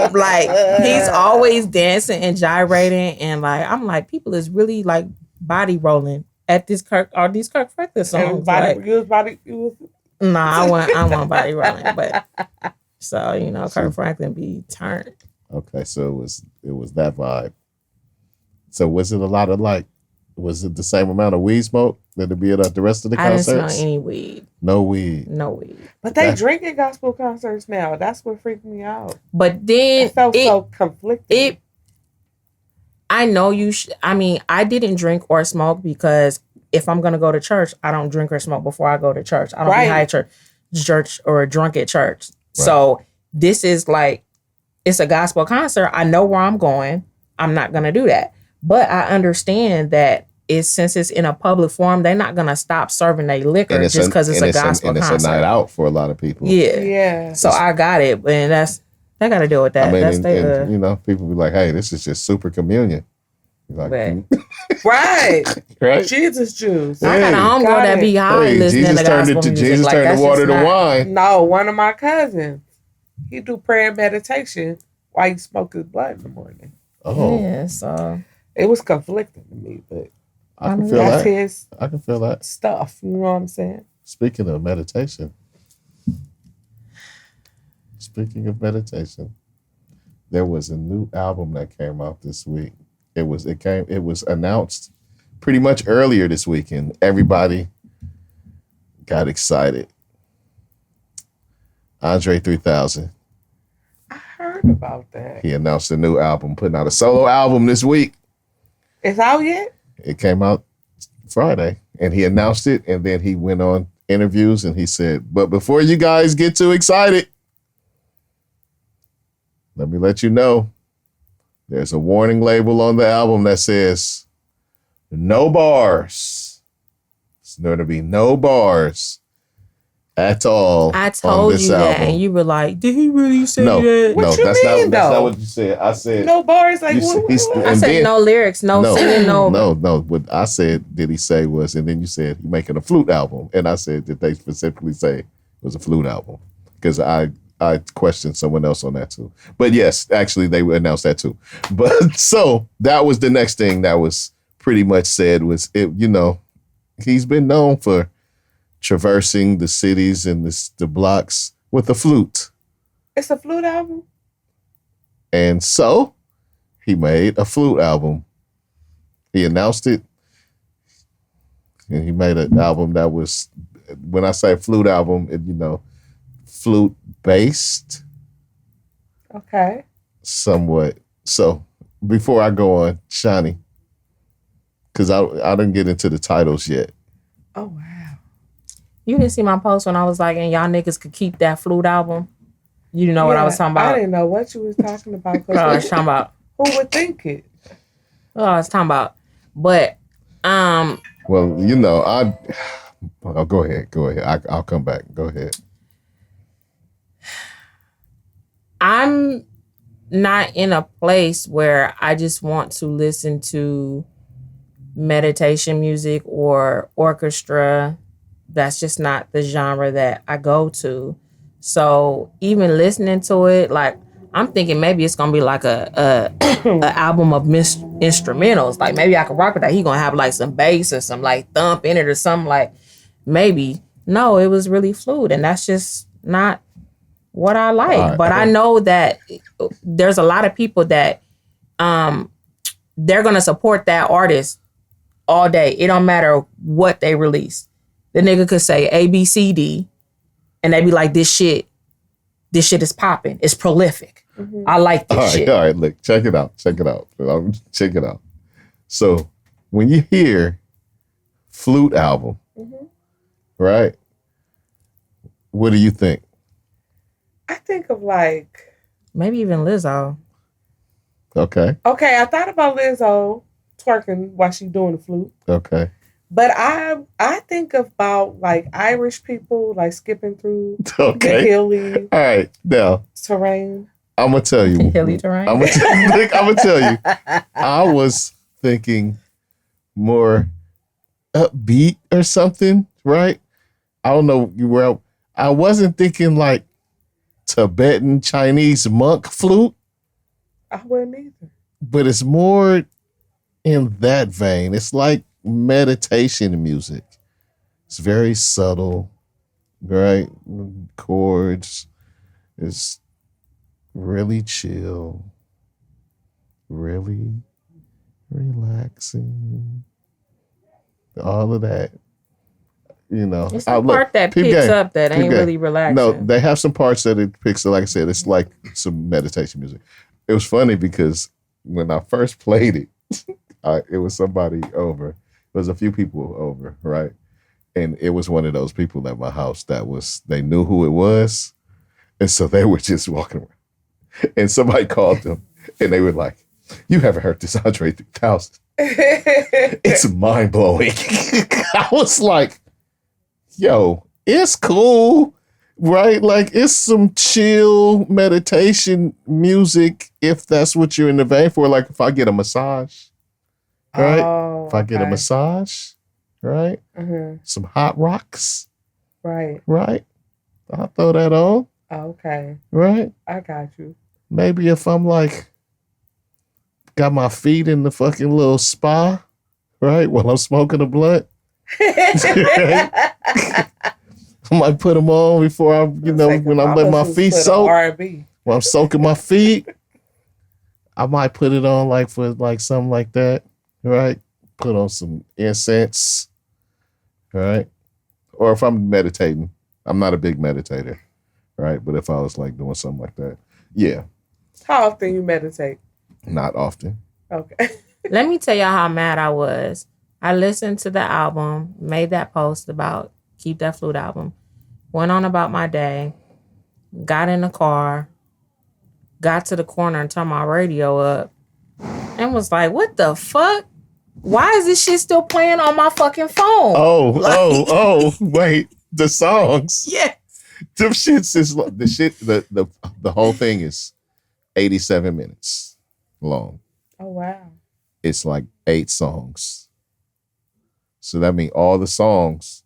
Speaker 1: time.
Speaker 3: Like, he's always dancing and gyrating, and like, I'm like, people is really like body rolling at these Kirk Franklin songs. Nah, I want body rolling, but so you know, Kirk Franklin be turned.
Speaker 2: Okay, so it was that vibe. So was it a lot of like? Was it the same amount of weed smoke that it be at the rest of the concerts?
Speaker 3: I didn't smell any weed.
Speaker 2: No weed.
Speaker 3: No weed.
Speaker 1: But they drink at gospel concerts now. That's what freaked me out.
Speaker 3: But then
Speaker 1: it felt so conflicted.
Speaker 3: I know you. I didn't drink or smoke because if I'm gonna go to church, I don't drink or smoke before I go to church. I don't be high at church or drunk at church. Right. So this is like, it's a gospel concert. I know where I'm going. I'm not gonna do that. But I understand that since it's in a public forum, they're not going to stop serving their liquor just because it's a gospel concert.
Speaker 2: It's a night out for a lot of people.
Speaker 3: Yeah. So I got it. And they got to deal with that.
Speaker 2: You know, people be like, hey, this is just super communion. Like,
Speaker 1: right.
Speaker 2: Right?
Speaker 1: Jesus juice.
Speaker 3: I got a homegirl that be high listening to gospel music.
Speaker 2: Jesus turned the water to wine.
Speaker 1: No, one of my cousins, he do prayer and meditation while he smoke his blood in the morning.
Speaker 2: Oh.
Speaker 3: Yeah, so...
Speaker 1: It was conflicting to me, but
Speaker 2: I can feel that.
Speaker 1: I can feel that stuff. You know what I'm saying?
Speaker 2: Speaking of meditation, there was a new album that came out this week. It was announced pretty much earlier this week, and everybody got excited. Andre 3000.
Speaker 1: I heard about that.
Speaker 2: He announced a new album, putting out a solo album this week.
Speaker 1: It's out yet?
Speaker 2: It came out Friday, and he announced it, and then he went on interviews, and he said, but before you guys get too excited, let me let you know, there's a warning label on the album that says, no bars. There's going to be no bars at all.
Speaker 3: I told you that, and you were like, "Did he really say that?"
Speaker 1: What you
Speaker 2: that's
Speaker 1: mean,
Speaker 2: that's not what you said. I said
Speaker 1: no bars. Like
Speaker 3: I said no lyrics, no singing, no.
Speaker 2: What I said, did he say was, and then you said you're making a flute album, and I said, did they specifically say it was a flute album? Because I questioned someone else on that too. But yes, actually they announced that too. But so that was the next thing that was pretty much said was it. You know, he's been known for traversing the cities and the blocks with a flute.
Speaker 1: It's a flute album?
Speaker 2: And so he made a flute album. He announced it. And he made an album that was, when I say flute album, flute based.
Speaker 1: Okay.
Speaker 2: Somewhat. So before I go on, Shani, because I didn't get into the titles yet.
Speaker 1: Oh, wow.
Speaker 3: You didn't see my post when I was like, and y'all niggas could keep that flute album? You know what I was talking about?
Speaker 1: I didn't know what you was talking about.
Speaker 3: What I was talking about.
Speaker 1: Who would think it?
Speaker 3: What I was talking about. But,
Speaker 2: well, go ahead. I'll come back. Go ahead.
Speaker 3: I'm not in a place where I just want to listen to meditation music or orchestra. That's just not the genre that I go to. So even listening to it, like I'm thinking maybe it's gonna be like a album of instrumentals. Like maybe I can rock with that. He gonna have like some bass or some like thump in it or something like maybe. No, it was really flute, and that's just not what I like. But I know that there's a lot of people that they're gonna support that artist all day. It don't matter what they release. The nigga could say A, B, C, D, and they be like, this shit is popping. It's prolific. Mm-hmm. I like this shit.
Speaker 2: All right, look, check it out. Check it out. So when you hear flute album, right? What do you think?
Speaker 1: I think of like...
Speaker 3: maybe even Lizzo.
Speaker 2: Okay,
Speaker 1: I thought about Lizzo twerking while she doing the flute.
Speaker 2: Okay.
Speaker 1: But I think about like Irish people like skipping through the hilly
Speaker 2: all right, now
Speaker 1: terrain.
Speaker 2: I'm gonna tell you.
Speaker 3: Hilly terrain.
Speaker 2: I'm gonna tell you. I was thinking more upbeat or something, right? I don't know where I wasn't thinking like Tibetan Chinese monk flute.
Speaker 1: I wouldn't either.
Speaker 2: But it's more in that vein. It's like meditation music. It's very subtle, right? Chords. It's really chill, really relaxing. All of that. You know,
Speaker 3: it's the part that picks up that ain't really relaxing.
Speaker 2: No, they have some parts that it picks up. Like I said, it's like some meditation music. It was funny because when I first played it, it was somebody over. There was a few people over, right? And it was one of those people at my house they knew who it was. And so they were just walking around. And somebody called them and they were like, you haven't heard this Andre 3000. It's mind blowing. I was like, yo, it's cool, right? Like it's some chill meditation music if that's what you're in the vein for. Like if I get a massage, right?
Speaker 1: Oh,
Speaker 2: if I get a massage, right? Mm-hmm. Some hot rocks,
Speaker 1: right?
Speaker 2: I'll throw that on.
Speaker 1: Okay.
Speaker 2: Right?
Speaker 1: I got you.
Speaker 2: Maybe if I'm like, got my feet in the fucking little spa, right? While I'm smoking a blunt. Right? I might put them on before I, when I'm letting my feet soak.
Speaker 1: R&B.
Speaker 2: When I'm soaking my feet, I might put it on like for like something like that, right? Put on some incense, right? Or if I'm meditating, I'm not a big meditator, right? But if I was like doing something like that, yeah.
Speaker 1: How often you meditate?
Speaker 2: Not often.
Speaker 1: Okay.
Speaker 3: Let me tell y'all how mad I was. I listened to the album, made that post about Keep That Flute album, went on about my day, got in the car, got to the corner and turned my radio up, and was like, what the fuck? Why is this shit still playing on my fucking phone?
Speaker 2: Wait, the songs.
Speaker 3: Yeah.
Speaker 2: Them shits is the whole thing is 87 minutes long.
Speaker 1: Oh wow.
Speaker 2: It's like 8 songs. So that means all the songs,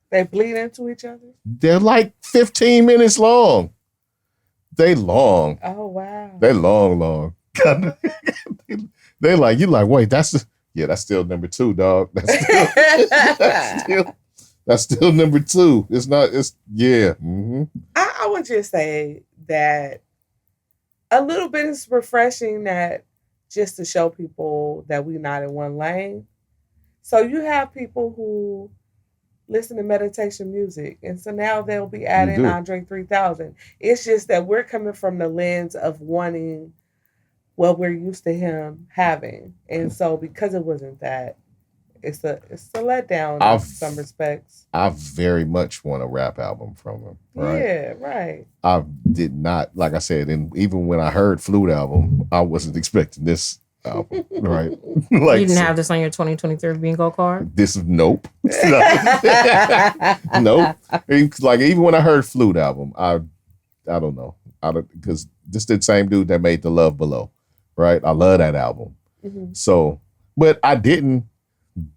Speaker 1: they bleed into each other?
Speaker 2: they're like 15 minutes long. They long.
Speaker 1: Oh wow.
Speaker 2: They long. They like, you like, wait, that's still number 2, dog. That's still number 2. Yeah. Mm-hmm.
Speaker 1: I would just say that a little bit is refreshing, that just to show people that we're not in one lane. So you have people who listen to meditation music, and so now they'll be adding Andre 3000. It's just that we're coming from the lens of wanting what we're used to him having. And so because it wasn't that, it's a letdown in some respects.
Speaker 2: I very much want a rap album from him. Right?
Speaker 1: Yeah, right.
Speaker 2: I did not, like I said, and even when I heard Flute album, I wasn't expecting this album, right? Like,
Speaker 3: you didn't have this on your 2023 bingo card?
Speaker 2: Nope. Nope. Like even when I heard Flute album, I don't know. because this the same dude that made The Love Below, right? I love that album.
Speaker 1: Mm-hmm.
Speaker 2: So, but I didn't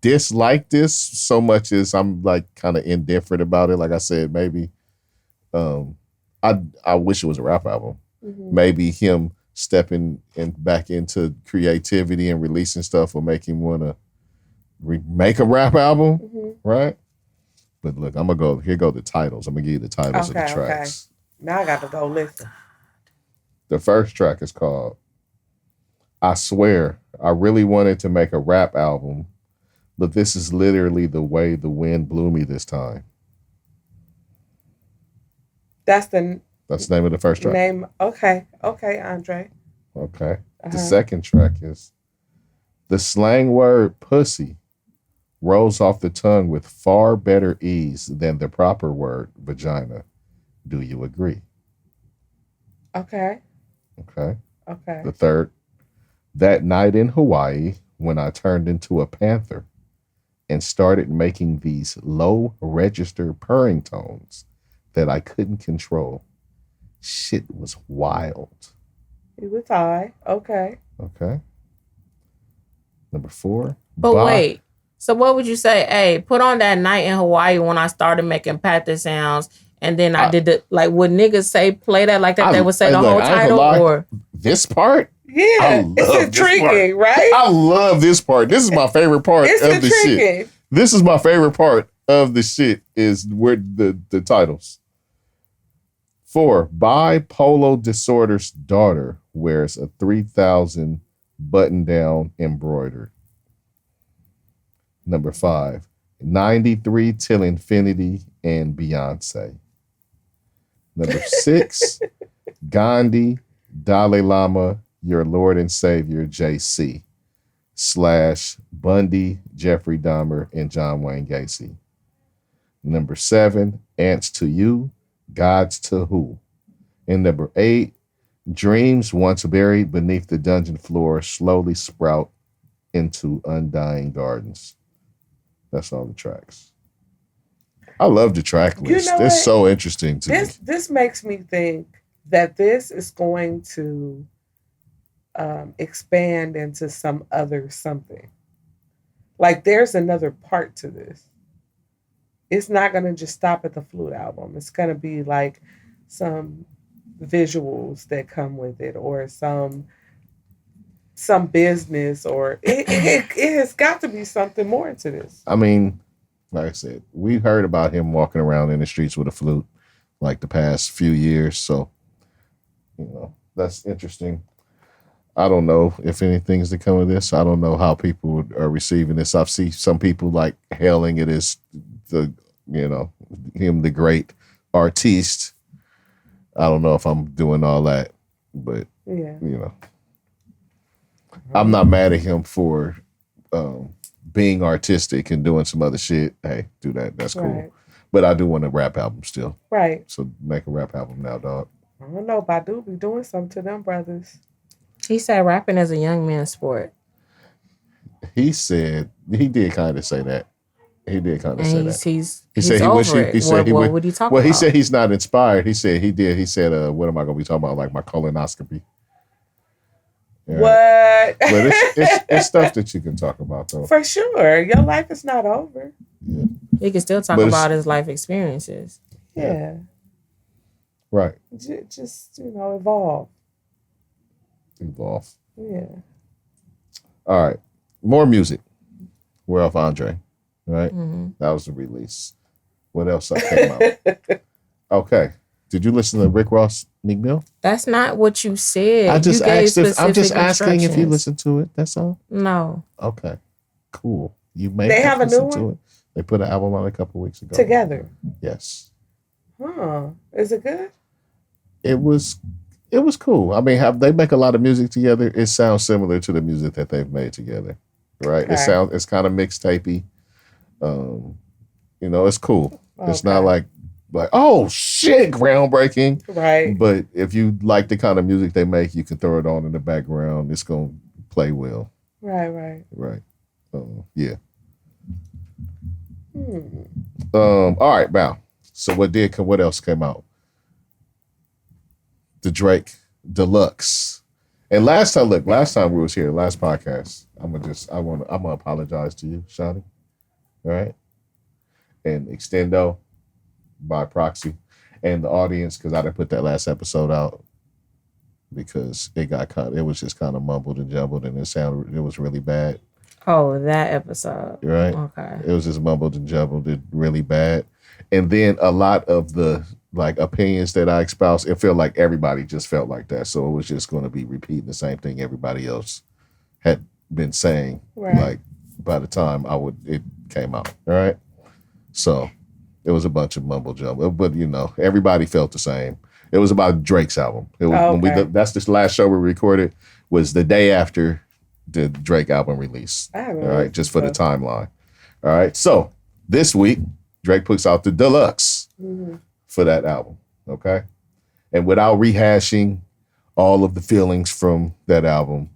Speaker 2: dislike this so much as I'm like kind of indifferent about it. Like I said, maybe I wish it was a rap album.
Speaker 1: Mm-hmm.
Speaker 2: Maybe him stepping back into creativity and releasing stuff will make him want to make a rap album, right? But look, I'm gonna go. Here go the titles. I'm gonna give you the titles of the tracks.
Speaker 1: Okay. Now I got to go listen.
Speaker 2: The first track is called "I Swear I Really Wanted to Make a Rap Album, but this is literally the way the wind blew me this time."
Speaker 1: That's the
Speaker 2: name of the first track.
Speaker 1: Name. Okay, Andre.
Speaker 2: Okay. The second track is "The slang word pussy rolls off the tongue with far better ease than the proper word vagina. Do you agree?"
Speaker 1: Okay.
Speaker 2: Okay.
Speaker 1: Okay.
Speaker 2: The third, "That night in Hawaii when I turned into a panther and started making these low register purring tones that I couldn't control. Shit was wild."
Speaker 1: He was high. Okay.
Speaker 2: Okay. Number 4.
Speaker 3: But wait. So what would you say? Hey, put on that night in Hawaii when I started making panther sounds, and then I did the like. Would niggas say play that like that? They would say the whole title or
Speaker 2: this part?
Speaker 1: Yeah, it's intriguing, right?
Speaker 2: I love this part. This is my favorite part of the shit. This is my favorite part of the shit is where the titles. 4, bipolar disorder's daughter wears a 3,000 button down embroidered. Number 5, 93 till infinity and Beyonce. Number 6, Gandhi, Dalai Lama, your Lord and Savior, JC / Bundy, Jeffrey Dahmer, and John Wayne Gacy. Number 7, Ants to You, Gods to Who. And number 8, dreams once buried beneath the dungeon floor slowly sprout into undying gardens. That's all the tracks. I love the track list. It's so interesting to me.
Speaker 1: This makes me think that this is going to expand into some other something. Like there's another part to this. It's not going to just stop at the flute album. It's going to be like some visuals that come with it or some business or it has got to be something more to this.
Speaker 2: I mean, like I said, we heard about him walking around in the streets with a flute like the past few years. So, that's interesting. I don't know if anything's to come of this. I don't know how people are receiving this. I've seen some people like hailing it as him the great artiste. I don't know if I'm doing all that, but I'm not mad at him for being artistic and doing some other shit. Hey, do that. That's cool. Right. But I do want a rap album still.
Speaker 1: Right.
Speaker 2: So make a rap album now, dog.
Speaker 1: I don't know. Badu be doing something to them brothers.
Speaker 3: He said rapping is a young man's sport.
Speaker 2: He said, he did kind of say that. He did kind of say that.
Speaker 3: He said he wished he said
Speaker 2: what
Speaker 3: would he talk
Speaker 2: about?
Speaker 3: Well,
Speaker 2: he said he's not inspired. He said he did. He said, what am I going to be talking about? Like my colonoscopy.
Speaker 1: Yeah. What?
Speaker 2: But it's stuff that you can talk about, though.
Speaker 1: For sure. Your life is not over.
Speaker 2: Yeah.
Speaker 3: He can still talk about his life experiences.
Speaker 1: Yeah.
Speaker 2: Right.
Speaker 1: Just, evolve.
Speaker 2: Evolve.
Speaker 1: Yeah.
Speaker 2: All right. More music. We're off Andre. Right?
Speaker 3: Mm-hmm.
Speaker 2: That was the release. What else came out? Okay. Did you listen to Rick Ross, Meek Mill?
Speaker 3: That's not what you said.
Speaker 2: I'm just asking if you listened to it. That's all.
Speaker 3: No.
Speaker 2: Okay. Cool.
Speaker 1: They have a new one?
Speaker 2: To it. They put an album out a couple weeks ago.
Speaker 1: Together?
Speaker 2: Yes.
Speaker 1: Huh. Is it good?
Speaker 2: It was cool. I mean, they make a lot of music together. It sounds similar to the music that they've made together. Right? Okay. It's kind of mixtapey. It's cool. Okay. It's not like, oh shit, groundbreaking.
Speaker 1: Right.
Speaker 2: But if you like the kind of music they make, you can throw it on in the background. It's gonna play well.
Speaker 1: Right.
Speaker 2: Yeah. All right, Mal. So what else came out? the Drake Deluxe. And last time we was here, last podcast, I'm gonna apologize to you, Shawty. All right? And Extendo by proxy. And the audience, because I didn't put that last episode out because it was just kind of mumbled and jumbled and it was really bad.
Speaker 3: Oh, that episode.
Speaker 2: Right?
Speaker 3: Okay.
Speaker 2: It was just mumbled and jumbled and really bad. And then a lot of the like opinions that I espoused, it felt like everybody just felt like that. So it was just going to be repeating the same thing everybody else had been saying.
Speaker 1: Right.
Speaker 2: Like by the time it came out. All right. So it was a bunch of mumble jumble, but everybody felt the same. It was about Drake's album. It was, that's the last show we recorded was the day after the Drake album release. All right. Just for the timeline. All right. So this week, Drake puts out the Deluxe for that album, okay? And without rehashing all of the feelings from that album,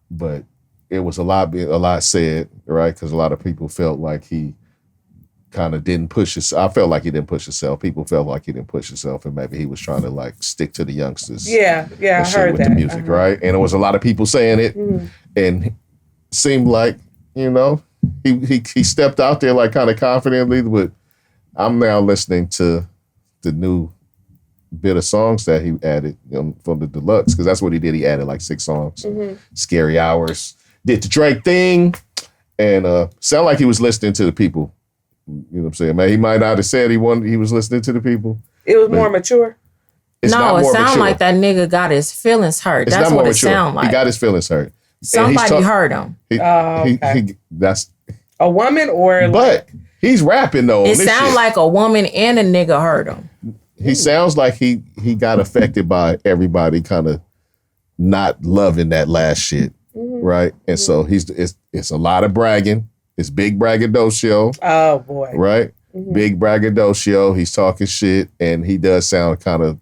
Speaker 2: but it was a lot said, right? Because a lot of people felt like he kind of didn't push himself. I felt like he didn't push himself. People felt like he didn't push himself, and maybe he was trying to like stick to the youngsters.
Speaker 1: Yeah, I heard
Speaker 2: with
Speaker 1: that.
Speaker 2: the music, right? And it was a lot of people saying it, and it seemed like he stepped out there like kind of confidently, but I'm now listening to the new bit of songs that he added from the Deluxe, because that's what he did. He added like 6 songs. Scary Hours, did the Drake thing, and sound like he was listening to the people. You know what I'm saying? Man, he might not have said he was listening to the people.
Speaker 1: It was more mature.
Speaker 3: It sounded like that nigga got his feelings hurt. That's what it sounded like.
Speaker 2: He got his feelings hurt.
Speaker 3: Somebody hurt him.
Speaker 2: That's
Speaker 1: a woman or
Speaker 2: but he's rapping though.
Speaker 3: It sounds like a woman and a nigga hurt him.
Speaker 2: He sounds like he got affected by everybody kind of not loving that last shit, right? And so it's a lot of bragging. It's big braggadocio.
Speaker 1: Oh boy,
Speaker 2: right? Big braggadocio. He's talking shit, and he does sound kind of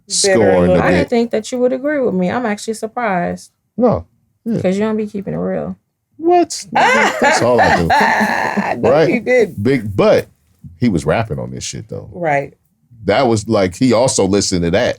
Speaker 2: scorned a bit.
Speaker 3: I didn't think that you would agree with me. I'm actually surprised.
Speaker 2: No,
Speaker 3: because you don't be keeping it real.
Speaker 2: What? That's all I do. Right?
Speaker 1: He did.
Speaker 2: But he was rapping on this shit though.
Speaker 1: Right.
Speaker 2: That was like he also listened to that.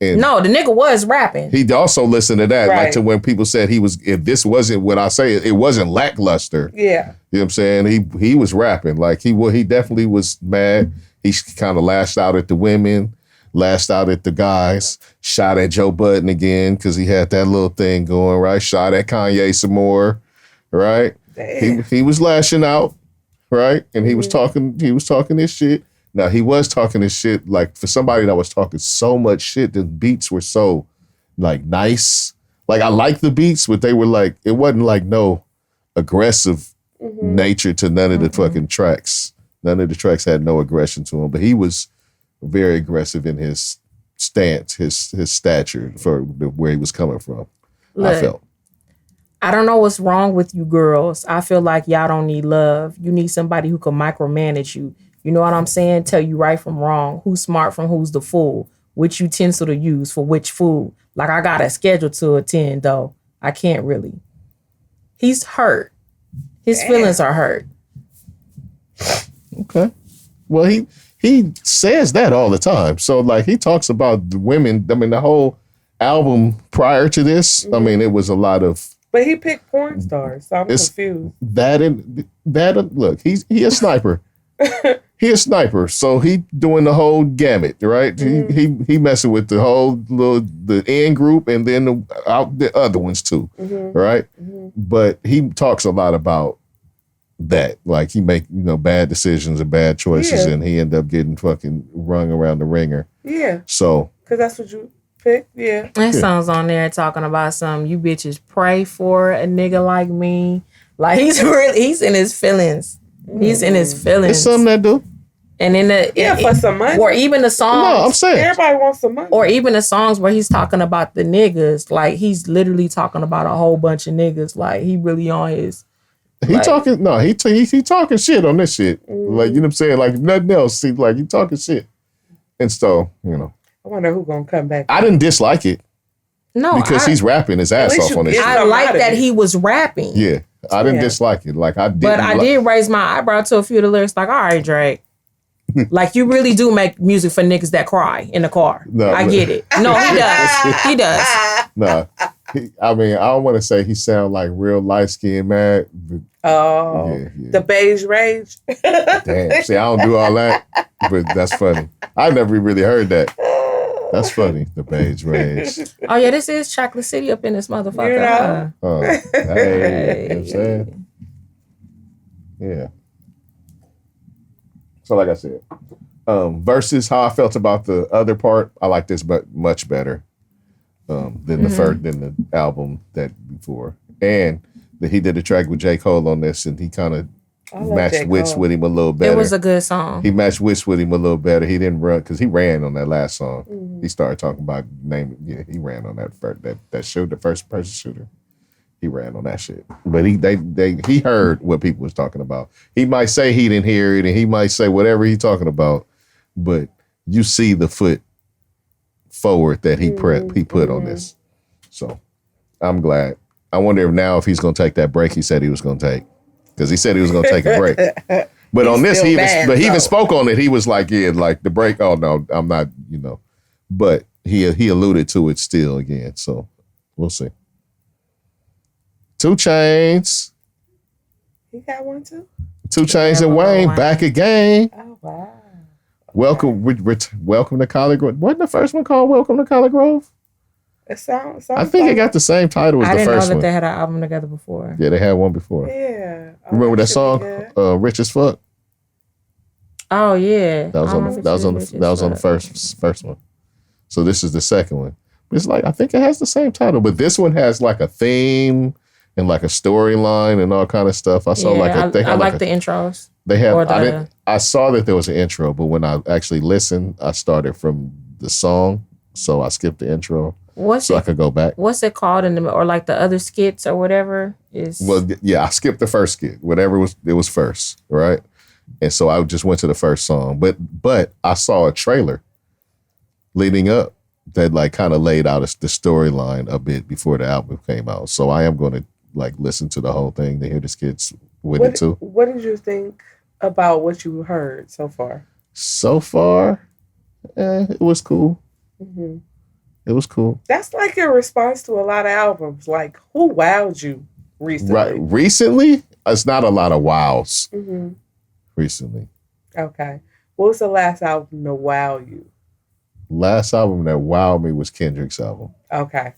Speaker 2: And
Speaker 3: no, the nigga was rapping.
Speaker 2: He also listened to that, like to when people said if this wasn't what I say, it wasn't lackluster.
Speaker 1: Yeah.
Speaker 2: You know what I'm saying? He was rapping. Like he definitely was mad. He kind of lashed out at the women, lashed out at the guys, shot at Joe Budden again because he had that little thing going, right? Shot at Kanye some more, right? He was lashing out, right? And he was talking this shit. Now, he was talking this shit, like, for somebody that was talking so much shit, the beats were so, like, nice. Like, I like the beats, but they were, like, it wasn't, like, no aggressive nature to none of the fucking tracks. None of the tracks had no aggression to them, but he was very aggressive in his stance, his stature for where he was coming from,
Speaker 3: Look,
Speaker 2: I felt.
Speaker 3: I don't know what's wrong with you girls. I feel like y'all don't need love. You need somebody who can micromanage you. You know what I'm saying? Tell you right from wrong, who's smart from who's the fool, which utensil to use for which food. Like, I got a schedule to attend, though. I can't really. He's hurt. His feelings are hurt.
Speaker 2: Okay. Well, he says that all the time. So, like, he talks about the women. I mean, the whole album prior to this, I mean, it was a lot of...
Speaker 1: But he picked porn stars, so I'm confused.
Speaker 2: Look, he a sniper. He a sniper, so he doing the whole gamut, right? He messing with the whole the in group and then the other ones too, right? But he talks a lot about that, like he make bad decisions and bad choices, and he end up getting fucking rung around the ringer. Yeah. So
Speaker 1: because that's what you picked, yeah.
Speaker 3: That song's on there talking about some you bitches pray for a nigga like me. Like he's in his feelings. He's in his feelings.
Speaker 2: It's something that do.
Speaker 3: And in
Speaker 1: for some money.
Speaker 3: Or even the songs.
Speaker 2: No, I'm saying.
Speaker 1: Everybody wants some money.
Speaker 3: Or even the songs where he's talking about the niggas. Like, he's literally talking about a whole bunch of niggas. Like, he really on his...
Speaker 2: He talking shit on this shit. Like, you know what I'm saying? Like, nothing else. See, like, he talking shit. And so,
Speaker 1: I wonder who's going to come back.
Speaker 2: I didn't dislike it.
Speaker 3: No,
Speaker 2: because he's rapping his ass off on this shit.
Speaker 3: I like that he was rapping.
Speaker 2: Yeah. I didn't dislike it. Like, I did.
Speaker 3: But I did raise my eyebrow to a few of the lyrics. Like, all right, Drake. Like you really do make music for niggas that cry in the car.
Speaker 2: No,
Speaker 3: I get it. No, he does. He does.
Speaker 2: No, I mean, I don't want to say he sound like real light skinned mad. But
Speaker 1: the beige rage.
Speaker 2: Damn. See, I don't do all that, but that's funny. I never really heard that. That's funny. The beige rage.
Speaker 3: Oh yeah, this is Chocolate City up in this motherfucker.
Speaker 1: You know?
Speaker 2: Hey, you know what I'm saying? Yeah. So like I said, versus how I felt about the other part, I like this but much better than the album that before. And he did a track with J. Cole on this, and he kind of matched wits with him a little better.
Speaker 3: It was a good song.
Speaker 2: He matched wits with him a little better. He didn't run because he ran on that last song. Mm-hmm. He started talking about name. Yeah, he ran on that shoot, the first person shooter. He ran on that shit. But he heard what people was talking about. He might say he didn't hear it, and he might say whatever he's talking about, but you see the foot forward that he put on this. So I'm glad. I wonder if he's going to take that break he said he was going to take. Because he said he was going to take a break. But on this, he even spoke on it. He was like, yeah, like the break, oh no, I'm not, But he alluded to it still again. So we'll see. 2 Chainz.
Speaker 1: He got one too?
Speaker 2: 2 Chainz and Wayne back again.
Speaker 1: Oh, wow.
Speaker 2: Welcome to College Grove. Wasn't the first one called Welcome to College Grove?
Speaker 1: It sounds
Speaker 2: I think it got the same title as the first one.
Speaker 3: I didn't know that they had an album together before.
Speaker 2: Yeah, they had one before.
Speaker 1: Yeah.
Speaker 2: Remember that song, Rich as Fuck?
Speaker 3: Oh yeah.
Speaker 2: That was on the first one. So this is the second one. But it's like I think it has the same title, but this one has like a theme and like a storyline and all kind of stuff. I saw
Speaker 3: I like the intros.
Speaker 2: They have. I saw that there was an intro, but when I actually listened, I started from the song, so I skipped the intro. I could go back.
Speaker 3: What's it called or like the other skits or whatever is?
Speaker 2: Well, yeah, I skipped the first skit. Whatever it was first, right? And so I just went to the first song. But I saw a trailer leading up that like kind of laid out the storyline a bit before the album came out. So I am going to like listen to the whole thing to hear the skits with it too.
Speaker 1: What did you think about what you heard so far?
Speaker 2: So far, it was cool. Mm-hmm. It was cool.
Speaker 1: That's like a response to a lot of albums. Like, who wowed you recently?
Speaker 2: Right. Recently, it's not a lot of wows. Mm-hmm. Recently.
Speaker 1: Okay. What was the last album to wow you?
Speaker 2: Last album that wowed me was Kendrick's album.
Speaker 1: Okay.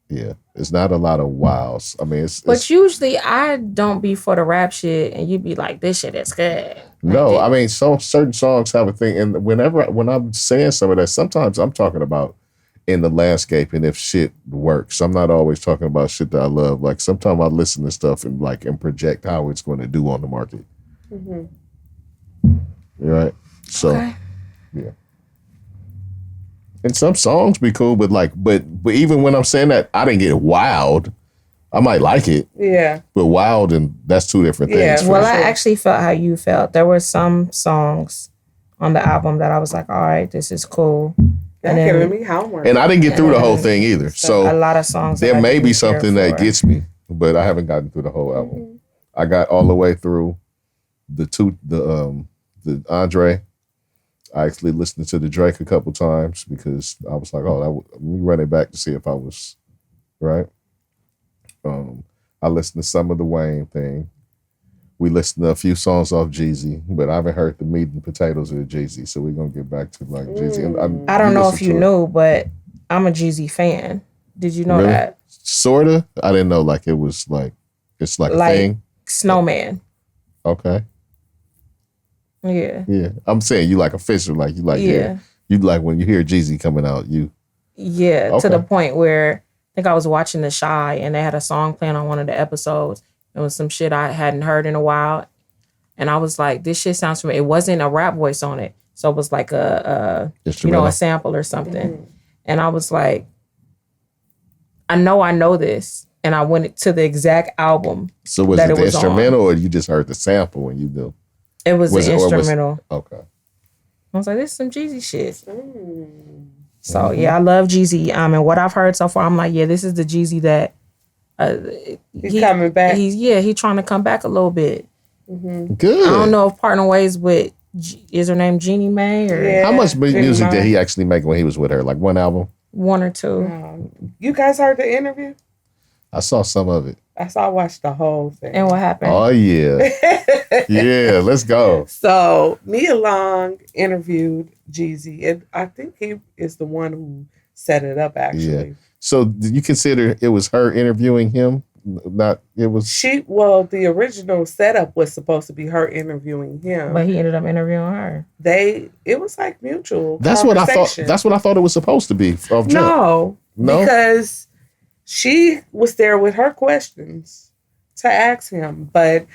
Speaker 2: Yeah. It's not a lot of wows. I mean,
Speaker 3: But usually I don't be for the rap shit and you be like, this shit is good.
Speaker 2: No, I mean, certain songs have a thing. And when I'm saying some of that, sometimes I'm talking about in the landscape and if shit works. I'm not always talking about shit that I love. Like sometimes I listen to stuff and project how it's going to do on the market. Mm-hmm. Right? So, yeah. And some songs be cool, but even when I'm saying that, I didn't get wowed. I might like it.
Speaker 1: Yeah.
Speaker 2: But wild and that's two different things.
Speaker 3: Yeah. Well, I actually felt how you felt. There were some songs on the album that I was like, all right, this is cool.
Speaker 1: And giving me homework.
Speaker 2: And I didn't get through the whole thing either. So
Speaker 3: a lot of songs.
Speaker 2: There may be something that gets me, but I haven't gotten through the whole album. Mm-hmm. I got all the way through the Andre. I actually listened to the Drake a couple times because I was like, let me run it back to see if I was right. I listened to some of the Wayne thing. We listened to a few songs off Jeezy, but I haven't heard the meat and potatoes of Jeezy, so we're gonna get back to like Jeezy. And
Speaker 3: I don't know if you knew, but I'm a Jeezy fan. Did you know that?
Speaker 2: Sorta. I didn't know like it was like it's like a thing.
Speaker 3: Snowman.
Speaker 2: Okay.
Speaker 3: Yeah.
Speaker 2: Yeah. I'm saying you like official, like you like you like when you hear Jeezy coming out, you.
Speaker 3: Yeah, okay. To the point where I think I was watching The Shy and they had a song playing on one of the episodes. It was some shit I hadn't heard in a while. And I was like, this shit sounds familiar. It wasn't a rap voice on it. So it was like a sample or something. Mm-hmm. And I was like, I know this. And I went to the exact album.
Speaker 2: So was it the instrumental or you just heard the sample when you knew?
Speaker 3: It was the instrumental.
Speaker 2: Okay.
Speaker 3: I was like, this is some Jeezy shit. So yeah, I love Jeezy. And what I've heard so far, I'm like, yeah, this is the Jeezy that
Speaker 1: he's coming back.
Speaker 3: He's trying to come back a little bit.
Speaker 1: Mm-hmm.
Speaker 2: Good.
Speaker 3: I don't know if partner ways with, is her name Jeannie Mae? Or
Speaker 1: Yeah.
Speaker 2: How much music
Speaker 1: Mae.
Speaker 2: did he actually make when he was with her? Like one album?
Speaker 3: one or two.
Speaker 1: You guys heard the interview?
Speaker 2: I saw some of it.
Speaker 1: I watched the whole thing.
Speaker 3: And what happened?
Speaker 2: Oh, yeah. Yeah, let's go.
Speaker 1: So Nia Long interviewed Jeezy, and I think he is the one who set it up, actually.
Speaker 2: Yeah. So did you consider it was her interviewing him? Not, it was...
Speaker 1: The original setup was supposed to be her interviewing him.
Speaker 3: But he ended up interviewing her.
Speaker 1: It was like mutual
Speaker 2: That's what I thought.
Speaker 1: conversation.
Speaker 2: That's what I thought it was supposed to be. Off jump.
Speaker 1: No, because she was there with her questions to ask him, but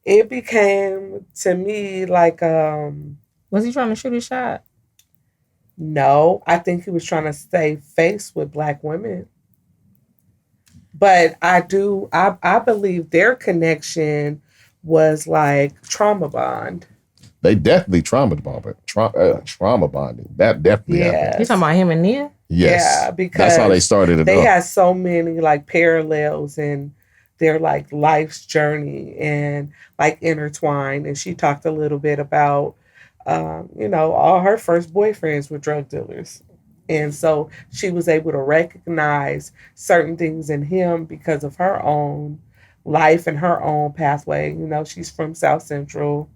Speaker 1: it became to me like
Speaker 3: Was he trying to shoot his shot?
Speaker 1: no, I think he was trying to stay face with Black women. But I believe their connection was like trauma bond.
Speaker 2: They definitely trauma bonded. Trauma bonded. That definitely happened.
Speaker 3: You talking about him and Nia?
Speaker 2: Yes.
Speaker 1: Yeah, because
Speaker 2: that's how they started it.
Speaker 1: They
Speaker 2: up.
Speaker 1: had so many like parallels in their like life's journey and like intertwined. And she talked a little bit about, all her first boyfriends were drug dealers. And so she was able to recognize certain things in him because of her own life and her own pathway. She's from South Central.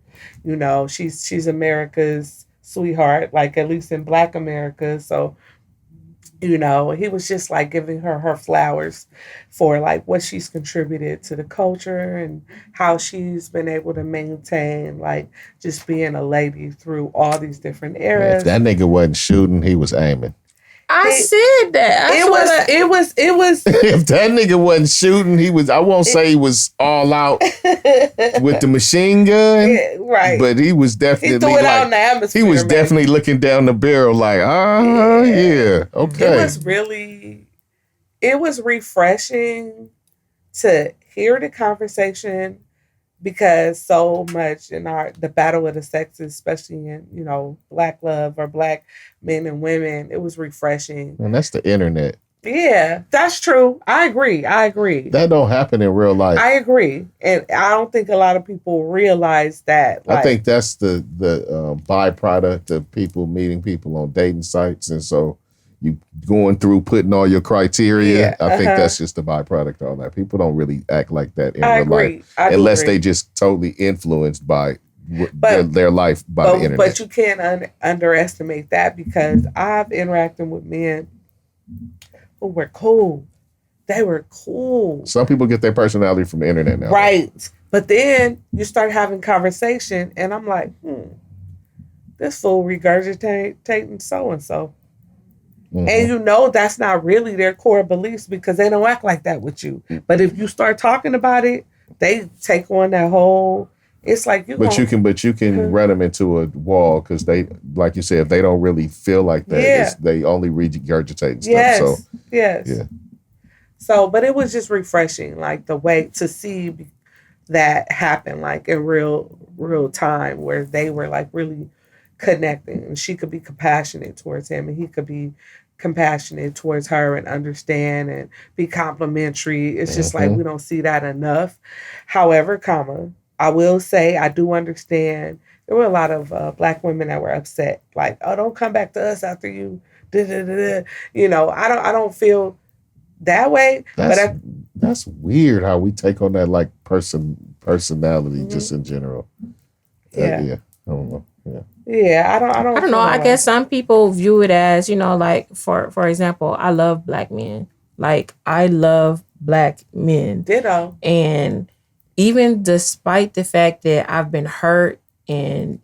Speaker 1: She's America's sweetheart, like at least in Black America. So, he was just like giving her flowers for like what she's contributed to the culture and how she's been able to maintain like just being a lady through all these different eras.
Speaker 2: If that nigga wasn't shooting, he was aiming.
Speaker 3: I said that.
Speaker 1: It was.
Speaker 2: If that nigga wasn't shooting, he was. I won't say he was all out with the machine gun,
Speaker 1: right?
Speaker 2: But he was definitely
Speaker 1: he threw it out in the atmosphere.
Speaker 2: He was definitely looking down the barrel, like, yeah, okay.
Speaker 1: It was refreshing to hear the conversation because so much in the battle of the sexes, especially in Black love or Black men and women, it was refreshing.
Speaker 2: And that's the internet.
Speaker 1: Yeah, that's true. I agree.
Speaker 2: That don't happen in real life.
Speaker 1: I agree, and I don't think a lot of people realize that.
Speaker 2: I think that's the byproduct of people meeting people on dating sites, and so you going through putting all your criteria.
Speaker 1: Yeah,
Speaker 2: I think that's just the byproduct of all that. People don't really act like that in real life,
Speaker 1: unless
Speaker 2: they just totally influenced by their life by the internet.
Speaker 1: But you can't underestimate that because I've interacted with men who were cool. They were cool.
Speaker 2: Some people get their personality from the internet now.
Speaker 1: Right. But then you start having conversation and I'm like, this fool regurgitating so-and-so. Mm-hmm. And that's not really their core beliefs because they don't act like that with you. But if you start talking about it, they take on that whole. It's like you. But
Speaker 2: you can run them into a wall because they, like you said, if they don't really feel like that, they only regurgitate stuff.
Speaker 1: Yes.
Speaker 2: Yeah.
Speaker 1: So, but it was just refreshing, like the way to see that happen, like in real time, where they were like really connecting, and she could be compassionate towards him, and he could be compassionate towards her and understand and be complimentary. It's just like we don't see that enough. However, I will say I do understand there were a lot of Black women that were upset, like, oh, don't come back to us after you. I don't feel that way.
Speaker 2: That's weird how we take on that like personality just in general.
Speaker 1: Yeah.
Speaker 2: I don't know. Yeah.
Speaker 1: Yeah, I don't know.
Speaker 3: I guess some people view it as, like for example, I love Black men. Like I love Black men.
Speaker 1: Ditto.
Speaker 3: And even despite the fact that I've been hurt and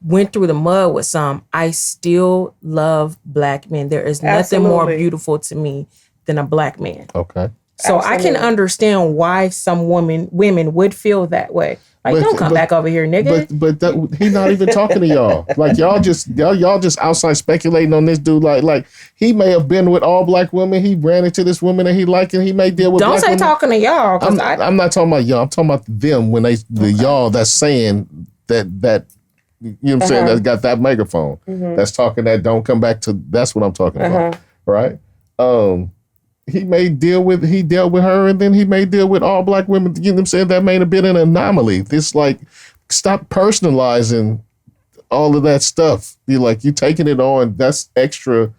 Speaker 3: went through the mud with some, I still love Black men. There is nothing more beautiful to me than a Black man.
Speaker 2: Okay.
Speaker 3: So I can understand why some women would feel that way. Like, don't come back over here, nigga.
Speaker 2: But he's not even talking to y'all. Like y'all just outside speculating on this dude. Like he may have been with all Black women. He ran into this woman that he liked, and he may deal with.
Speaker 3: Don't
Speaker 2: Black
Speaker 3: say
Speaker 2: women.
Speaker 3: Talking to y'all.
Speaker 2: I'm not talking about y'all. I'm talking about them when y'all that's saying that. You know what I'm saying? That got that megaphone. That's talking that don't come back to. That's what I'm talking about, right? dealt with her, and then he may deal with all black women. You know what I'm saying? That may have been an anomaly. This like, stop personalizing all of that stuff. You taking it on. That's extra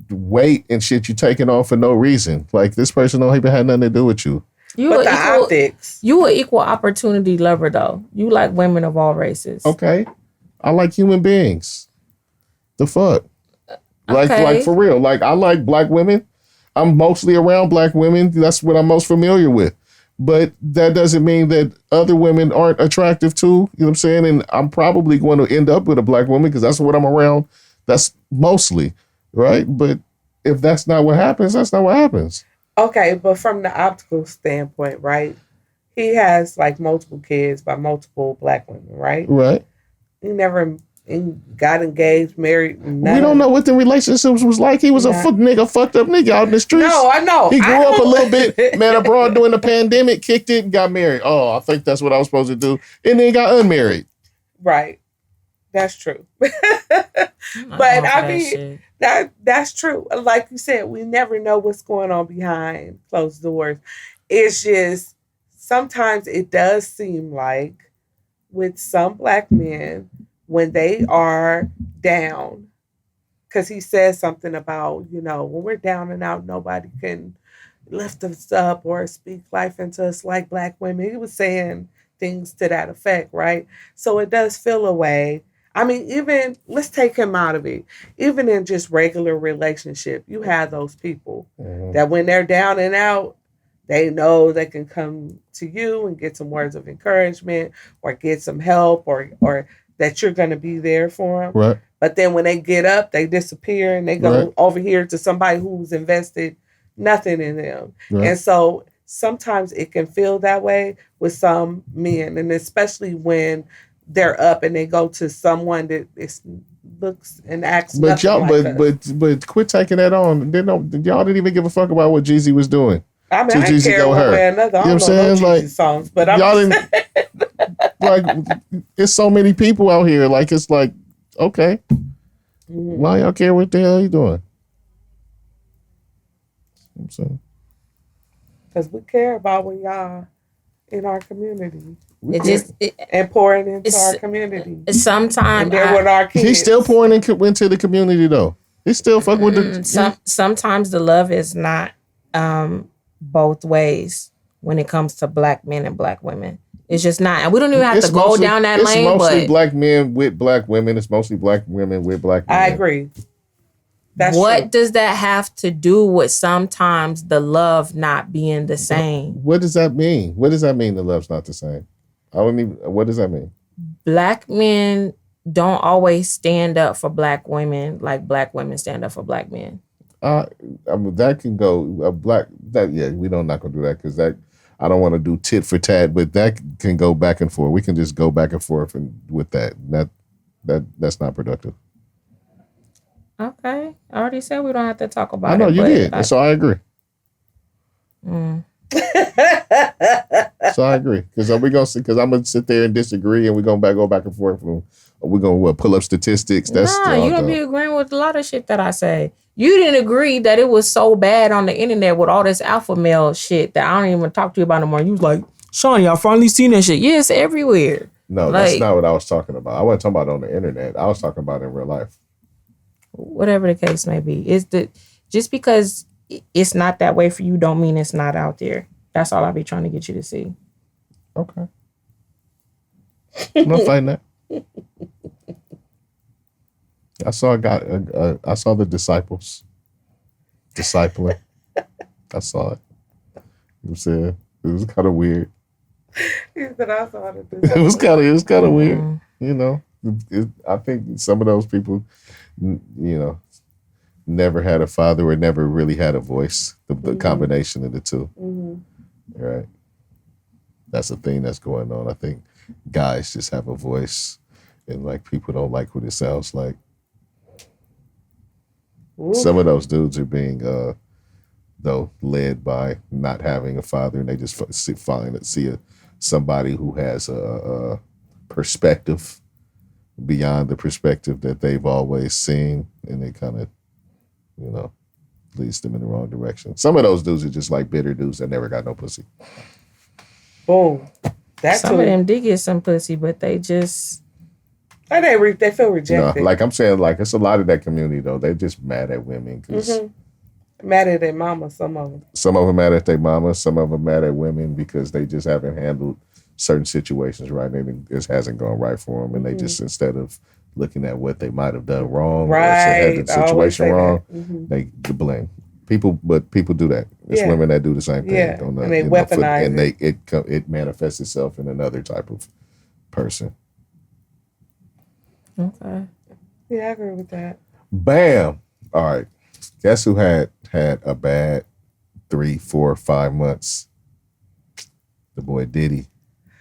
Speaker 2: weight and shit you taking on for no reason. Like, this person don't even have nothing to do with you.
Speaker 1: But the optics.
Speaker 3: You an equal opportunity lover though. You like women of all races.
Speaker 2: Okay. I like human beings. The fuck? Like for real. Like, I like black women. I'm mostly around black women. That's what I'm most familiar with. But that doesn't mean that other women aren't attractive too. You know what I'm saying? And I'm probably going to end up with a black woman because that's what I'm around. That's mostly, right? But if that's not what happens, that's not what happens.
Speaker 1: Okay, but from the optical standpoint, right? He has like multiple kids by multiple black women, right?
Speaker 2: Right.
Speaker 1: He never got engaged, married.
Speaker 2: We don't know what the relationships was like. He was a fucked up nigga out in the streets.
Speaker 1: No, I know.
Speaker 2: He grew up a little bit, met abroad during the pandemic, kicked it, and got married. Oh, I think that's what I was supposed to do. And then got unmarried.
Speaker 1: Right. That's true. But I mean, that's true. Like you said, we never know what's going on behind closed doors. It's just sometimes it does seem like with some black men, when they are down, because he says something about, when we're down and out, nobody can lift us up or speak life into us like black women. He was saying things to that effect, right? So it does feel a way. I mean, even, let's take him out of it. Even in just regular relationship, you have those people that when they're down and out, they know they can come to you and get some words of encouragement or get some help or that you're going to be there for them.
Speaker 2: Right.
Speaker 1: But then when they get up, they disappear and they go over here to somebody who's invested nothing in them. Right. And so sometimes it can feel that way with some men, and especially when they're up and they go to someone that looks and acts nothing like us.
Speaker 2: But quit taking that on. Y'all didn't even give a fuck about what Jeezy was doing.
Speaker 1: I mean, I didn't care one way or another. I don't know no Jeezy songs, but y'all didn't.
Speaker 2: Like, it's so many people out here. Like, it's like, okay, why y'all care what the hell you doing? I'm saying,
Speaker 1: because we care about when y'all in our community.
Speaker 3: And
Speaker 1: pouring into our community.
Speaker 3: Sometimes
Speaker 1: they're with our kids.
Speaker 2: He's still pouring into the community though. He's still fucking with the.
Speaker 3: Sometimes the love is not both ways when it comes to black men and black women. It's just not. And we don't even have to go down that lane.
Speaker 2: It's mostly black men with black women. It's mostly black women with black men.
Speaker 1: I agree. That's
Speaker 3: what
Speaker 1: true.
Speaker 3: does that have to do with sometimes the love not being the same?
Speaker 2: What does that mean? What does that mean the love's not the same? What does that mean?
Speaker 3: Black men don't always stand up for black women like black women stand up for black men.
Speaker 2: I mean, that can go we're not gonna do that because that I don't want to do tit for tat, but that can go back and forth. We can just go back and forth with that. That's not productive.
Speaker 3: Okay, I already said we don't have to talk about it.
Speaker 2: I know you did, so I agree. So I agree because I'm gonna sit there and disagree, and we're gonna go back and forth. We're gonna pull up statistics. That's
Speaker 3: you don't be agreeing with a lot of shit that I say. You didn't agree that it was so bad on the internet with all this alpha male shit that I don't even talk to you about no more. You was like, Sean, y'all finally seen that shit. Yeah, it's everywhere.
Speaker 2: No, that's not what I was talking about. I wasn't talking about on the internet. I was talking about in real life.
Speaker 3: Whatever the case may be, just because it's not that way for you don't mean it's not out there. That's all I be trying to get you to see.
Speaker 2: Okay. I'm not fighting that. I saw the disciples discipling. I saw it. You know what I'm saying? It was kind of weird.
Speaker 1: He said I saw it.
Speaker 2: It was kind of weird. You know, I think some of those people, never had a father or never really had a voice. The combination of the two. Mm-hmm. Right. That's a thing that's going on. I think guys just have a voice, and like people don't like what it sounds like. Ooh. Some of those dudes are being, led by not having a father, and they just see somebody who has a perspective beyond the perspective that they've always seen, and they kind of, leads them in the wrong direction. Some of those dudes are just like bitter dudes that never got no pussy.
Speaker 1: Boom.
Speaker 3: Some of them did get some pussy, but they just...
Speaker 1: They feel rejected.
Speaker 2: No, like I'm saying, like it's a lot of that community though. They're just mad at women because
Speaker 1: mad at their mama. Some of them.
Speaker 2: Some of them mad at their mama. Some of them mad at women because they just haven't handled certain situations right, and it just hasn't gone right for them. And they just, instead of looking at what they might have done wrong, or had the situation wrong, they blame people. But people do that. It's women that do the same thing.
Speaker 1: Yeah, and they weaponize
Speaker 2: it. It manifests itself in another type of person.
Speaker 3: Okay.
Speaker 1: Yeah, I agree with that.
Speaker 2: Bam. All right. Guess who had a bad 3, 4, 5 months? The boy Diddy.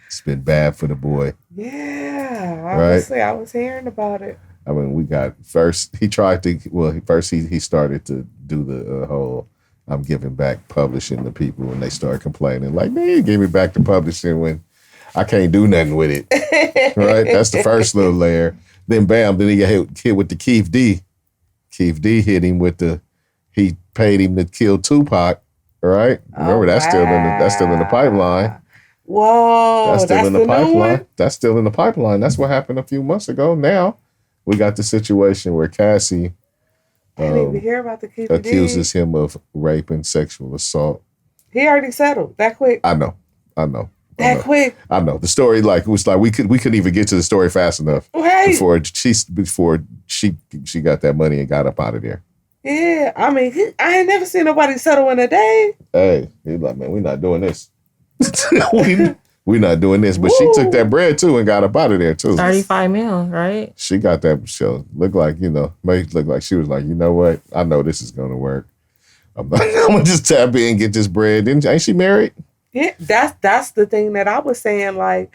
Speaker 2: It's been bad for the boy.
Speaker 1: Yeah. Obviously, I was hearing about it.
Speaker 2: I mean, we got first. He tried to. Well, first he started to do the whole I'm giving back publishing to people, and they started complaining like, man, you gave me back to publishing when I can't do nothing with it. Right? That's the first little layer. Then bam, then he got hit with the Keith D. Keith D hit him with he paid him to kill Tupac, right? Remember that's still in the pipeline.
Speaker 1: Whoa,
Speaker 2: that's still in the
Speaker 1: pipeline.
Speaker 2: One? That's still in the pipeline. That's what happened a few months ago. Now we got the situation where Cassie
Speaker 1: I didn't even hear about the Keith
Speaker 2: accuses him of rape and sexual assault.
Speaker 1: He already settled that quick.
Speaker 2: I know.
Speaker 1: That quick.
Speaker 2: I know. The story, like, it was like we couldn't even get to the story fast enough before she got that money and got up out of there.
Speaker 1: Yeah, I mean, I ain't never seen nobody settle in a day.
Speaker 2: Hey, he's like, man, we're not doing this. We're not doing this. But she took that bread too and got up out of there too.
Speaker 3: 35 mil, right?
Speaker 2: She got that show. Looked like, made it look like she was like, you know what? I know this is gonna work. I'm gonna just tap in and get this bread. Ain't she married?
Speaker 1: Yeah, that's the thing that I was saying. Like,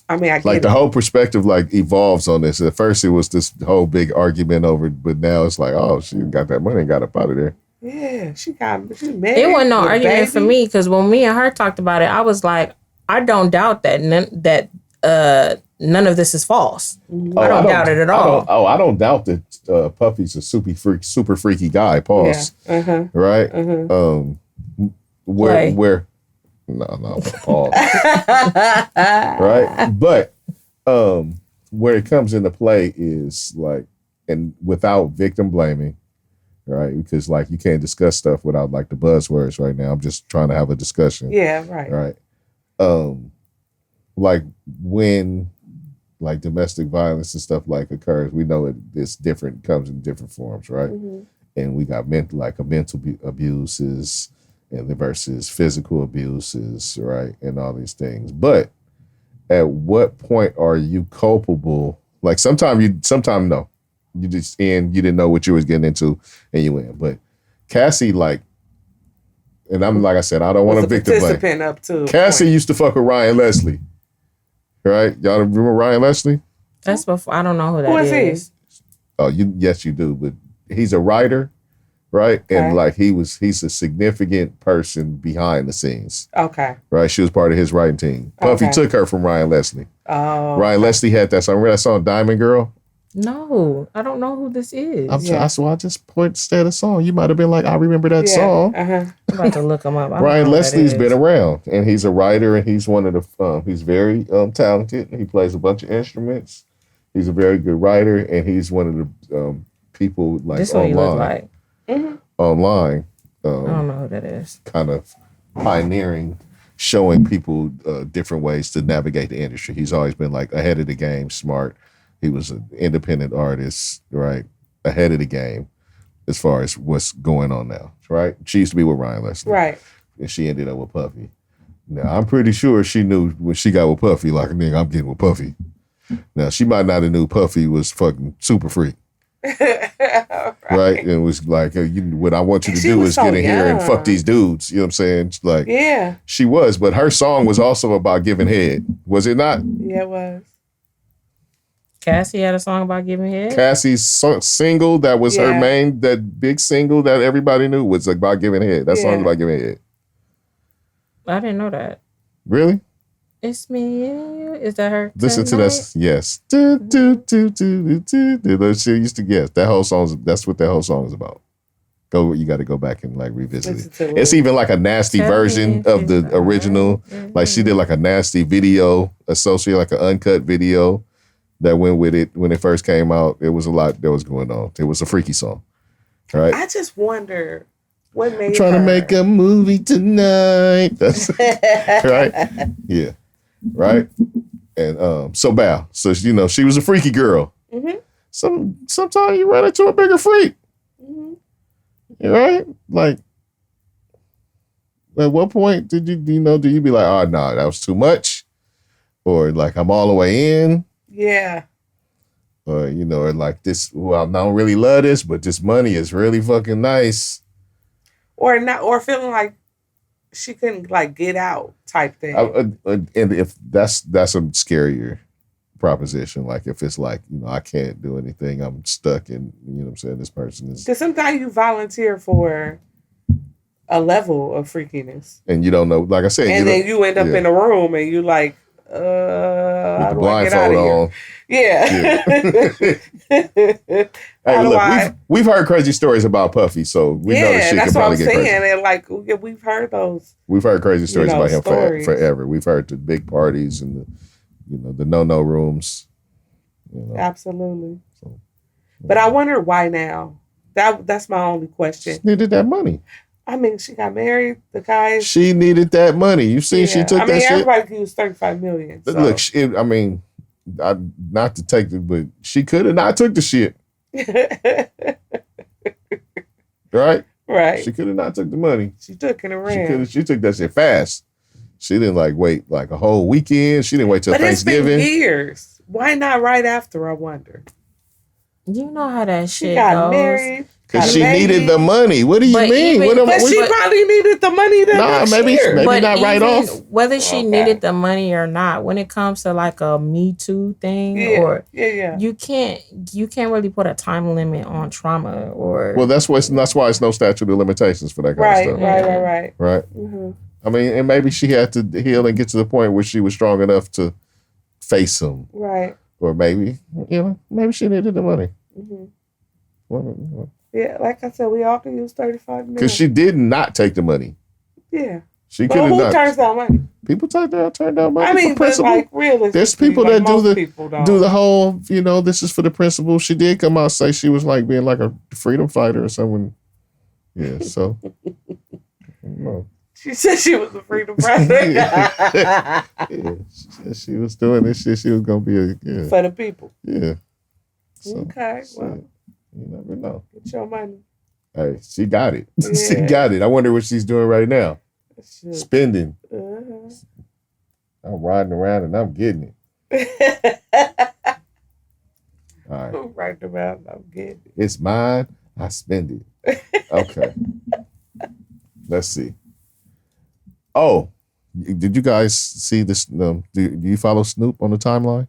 Speaker 1: I mean, I get
Speaker 2: like the
Speaker 1: it.
Speaker 2: whole perspective like evolves on this. At first, it was this whole big argument over, but now it's like, oh, she got that money and got up out of there.
Speaker 1: Yeah, she married.
Speaker 3: It wasn't no argument for me because when me and her talked about it, I was like, I don't doubt that none of this is false. I don't doubt it at all.
Speaker 2: I don't doubt that Puffy's a super freaky guy. Pause.
Speaker 1: Yeah.
Speaker 2: Right. Where no pause. Right. But where it comes into play is like, and without victim blaming, right? Because like you can't discuss stuff without like the buzzwords right now. I'm just trying to have a discussion.
Speaker 1: Yeah. Right.
Speaker 2: Right. Like when like domestic violence and stuff like occurs, we know it's different, comes in different forms, right? Mm-hmm. And we got mental abuses and versus physical abuses, right? And all these things. But at what point are you culpable? Like sometimes no. You just you didn't know what you was getting into and you win. But Cassie, like, and I'm like I said, I don't want to victim blame.
Speaker 1: Up to
Speaker 2: Cassie used to fuck with Ryan Leslie. Right? Y'all remember Ryan Leslie?
Speaker 3: That's before. I don't know who that is.
Speaker 2: Oh, yes, you do. But he's a writer, right? Okay. And like he's a significant person behind the scenes.
Speaker 1: Okay.
Speaker 2: Right? She was part of his writing team. Puffy took her from Ryan Leslie.
Speaker 1: Oh.
Speaker 2: Ryan Leslie had that song. Remember that song, Diamond Girl?
Speaker 3: No, I don't know who this is.
Speaker 2: So I just said a song. You might have been like, I remember that song.
Speaker 3: I'm about to look him up.
Speaker 2: Ryan Leslie's been around, and he's a writer, and he's one of the. He's very talented. He plays a bunch of instruments. He's a very good writer, and he's one of the people like
Speaker 3: this
Speaker 2: online.
Speaker 3: What he look like.
Speaker 1: Mm-hmm.
Speaker 2: Online.
Speaker 3: I don't know who that is.
Speaker 2: Kind of pioneering, showing people different ways to navigate the industry. He's always been like ahead of the game, smart. He was an independent artist, right? Ahead of the game as far as what's going on now, right? She used to be with Ryan Leslie.
Speaker 1: Right.
Speaker 2: And she ended up with Puffy. Now, I'm pretty sure she knew when she got with Puffy, like, nigga, I'm getting with Puffy. Now, she might not have knew Puffy was fucking super freak. Right? And it was like, what I want you to do is get in here and fuck these dudes. You know what I'm saying? Like,
Speaker 1: yeah.
Speaker 2: She was, but her song was also about giving head. Was it not?
Speaker 1: Yeah, it was.
Speaker 3: Cassie had a song about giving head?
Speaker 2: Cassie's single that was her main, that big single that everybody knew was about giving head. That song about giving head.
Speaker 3: I didn't know that.
Speaker 2: Really?
Speaker 3: It's me and you. Is that her?
Speaker 2: Listen to that. Yes. She used to, yes, that whole song, that's what that whole song is about. You got to go back and like revisit
Speaker 1: Listen
Speaker 2: it.
Speaker 1: to
Speaker 2: It's
Speaker 1: it.
Speaker 2: even like a nasty
Speaker 3: Tell me
Speaker 2: version
Speaker 3: if
Speaker 2: of the
Speaker 3: it's
Speaker 2: original.
Speaker 3: alright.
Speaker 2: Like she did like a nasty video associated, like an uncut video that went with it when it first came out. It was a lot that was going on. It was a freaky song, right?
Speaker 1: I just wonder what made
Speaker 2: I'm trying
Speaker 1: her.
Speaker 2: to make a movie tonight. That's right. Yeah. Right. And so Bow. So you know she was a freaky girl.
Speaker 1: Mm-hmm.
Speaker 2: Sometimes you run into a bigger freak.
Speaker 1: Mm-hmm.
Speaker 2: Right? Like, at what point do you be like, oh, no, that was too much? Or like, I'm all the way in?
Speaker 1: Yeah.
Speaker 2: Or, or like this, well, I don't really love this, but this money is really fucking nice.
Speaker 1: Or not, or feeling like she couldn't like get out type thing.
Speaker 2: And if that's a scarier proposition, like if it's like, I can't do anything, I'm stuck in, what I'm saying, this person is.
Speaker 1: Because sometimes you volunteer for a level of freakiness.
Speaker 2: And you don't know, like I said.
Speaker 1: And then you end up in a room and you like,
Speaker 2: with
Speaker 1: how
Speaker 2: the
Speaker 1: do I get out
Speaker 2: blindfold
Speaker 1: of here?
Speaker 2: on.
Speaker 1: Yeah.
Speaker 2: Hey, look, we've heard crazy stories about Puffy, so we know that shit can probably get crazy.
Speaker 1: And like we've heard those.
Speaker 2: We've heard crazy stories about him
Speaker 1: stories.
Speaker 2: forever. We've heard the big parties and the no rooms.
Speaker 1: Absolutely. So, but I wonder why now. That's my only question.
Speaker 2: She needed that money.
Speaker 1: I mean, she got married. The guy.
Speaker 2: She needed that money. You see, she took that shit.
Speaker 1: Everybody can use $35 million. So.
Speaker 2: Look, not to take it, but she could have not took the shit. Right?
Speaker 1: Right.
Speaker 2: She could have not took the money.
Speaker 1: She took it and ran.
Speaker 2: She took that shit fast. She didn't wait like a whole weekend. She didn't wait till Thanksgiving.
Speaker 1: It's been years. Why not right after, I wonder?
Speaker 3: You know how that shit
Speaker 1: She got
Speaker 3: goes.
Speaker 1: married.
Speaker 2: Because she needed the money. What do you mean?
Speaker 1: She probably needed the money
Speaker 2: maybe
Speaker 3: but
Speaker 2: not right off.
Speaker 3: Whether she needed the money or not, when it comes to like a Me Too thing, you can't really put a time limit on trauma or.
Speaker 2: Well, that's why it's no statute of limitations for that kind of stuff. Right.
Speaker 1: Mm-hmm.
Speaker 2: I mean, and maybe she had to heal and get to the point where she was strong enough to face him.
Speaker 1: Right.
Speaker 2: Or maybe she needed the money.
Speaker 1: Mm-hmm.
Speaker 2: Well,
Speaker 1: yeah, like I said, we all can use $35 million.
Speaker 2: Because she did not take the money.
Speaker 1: Yeah.
Speaker 2: She could have not.
Speaker 1: Who turns down money?
Speaker 2: People turn down money.
Speaker 1: I mean, but like realistically,
Speaker 2: there's people that do the whole, this is for the principle. She did come out and say she was like being like a freedom fighter or someone. Yeah, so. No.
Speaker 1: She said she was a freedom fighter.
Speaker 2: Yeah, she was doing this shit. She was gonna be
Speaker 1: for the people.
Speaker 2: Yeah.
Speaker 1: So, okay. Well.
Speaker 2: You never know.
Speaker 1: Get your money.
Speaker 2: Hey, she got it.
Speaker 1: Yeah.
Speaker 2: She got it. I wonder what she's doing right now. Spending.
Speaker 1: Uh-huh.
Speaker 2: I'm riding around and I'm getting it. All right.
Speaker 1: I'm riding around and I'm getting it.
Speaker 2: It's mine. I spend it. Okay. Let's see. Oh, did you guys see this? Do you follow Snoop on the timeline?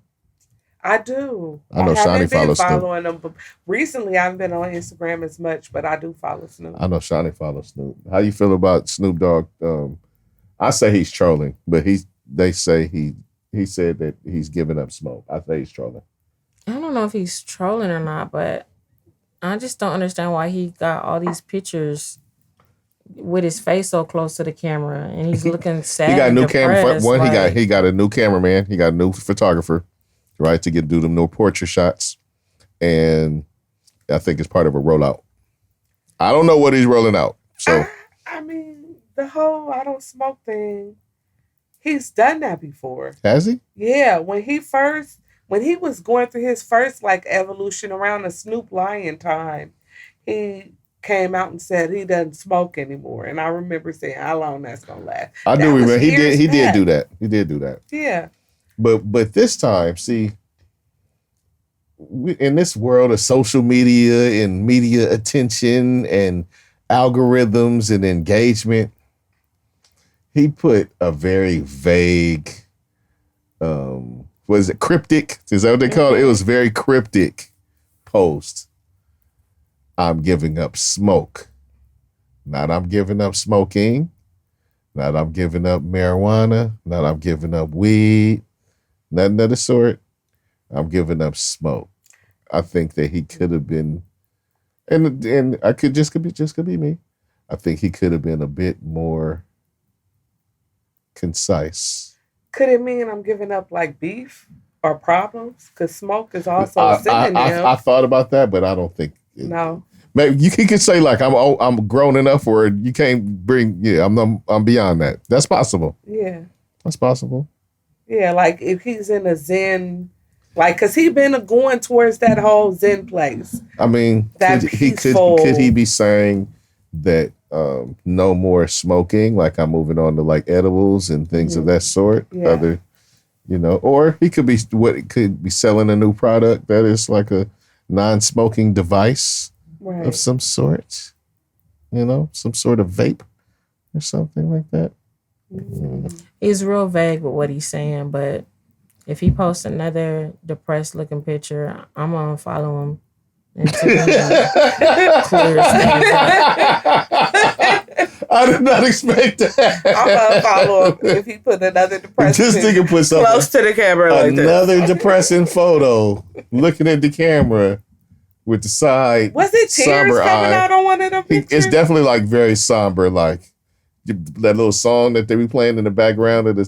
Speaker 1: I do.
Speaker 2: I know Shani follows Snoop.
Speaker 1: Following them, but recently I haven't been on Instagram as much, but I do follow Snoop.
Speaker 2: I know Shani follows Snoop. How you feel about Snoop Dogg? I say he's trolling, but they say he said that he's giving up smoke. I say he's trolling.
Speaker 3: I don't know if he's trolling or not, but I just don't understand why he got all these pictures with his face so close to the camera and he's looking sad.
Speaker 2: He got a new camera.
Speaker 3: Like,
Speaker 2: he got a new cameraman. He got a new photographer. Right, to do them no portrait shots. And I think it's part of a rollout. I don't know what he's rolling out. So
Speaker 1: I mean, the whole I don't smoke thing, he's done that before.
Speaker 2: Has he?
Speaker 1: Yeah. When he was going through his first like evolution around the Snoop Lion time, he came out and said he doesn't smoke anymore. And I remember saying, how long that's gonna last.
Speaker 2: I do remember he did do that. He did do that.
Speaker 1: Yeah.
Speaker 2: But this time, see, in this world of social media and media attention and algorithms and engagement, he put a very vague, was it cryptic? Is that what they call it? It was very cryptic post. I'm giving up smoke. Not I'm giving up smoking. Not I'm giving up marijuana. Not I'm giving up weed. Nothing of the sort. I'm giving up smoke. I think that he could have been And I could be me. I think he could have been a bit more concise.
Speaker 1: Could it mean I'm giving up like beef or problems? Because smoke is also a synonym.
Speaker 2: I thought about that, but I don't think.
Speaker 1: No.
Speaker 2: Maybe you could say like I'm grown enough where you can't bring. Yeah, I'm beyond that. That's possible.
Speaker 1: Yeah.
Speaker 2: That's possible.
Speaker 1: Yeah, like if he's in a Zen, like, cause he been going towards that whole Zen place.
Speaker 2: I mean,
Speaker 1: that
Speaker 2: could he be saying that no more smoking? Like I'm moving on to like edibles and things of that sort.
Speaker 1: Yeah.
Speaker 2: Other, or he could be selling a new product that is like a non-smoking device of some sort. Some sort of vape or something like that.
Speaker 3: He's real vague with what he's saying, but if he posts another depressed looking picture, I'm gonna follow him until he clears things up.
Speaker 2: I did not expect that.
Speaker 1: I'm gonna follow him if he put another depressing
Speaker 2: This nigga put something
Speaker 1: close to the camera like this.
Speaker 2: Another depressing photo, looking at the camera with the side.
Speaker 1: Was it tears coming out on one of them pictures?
Speaker 2: It's definitely like very somber, like that little song that they be playing in the background of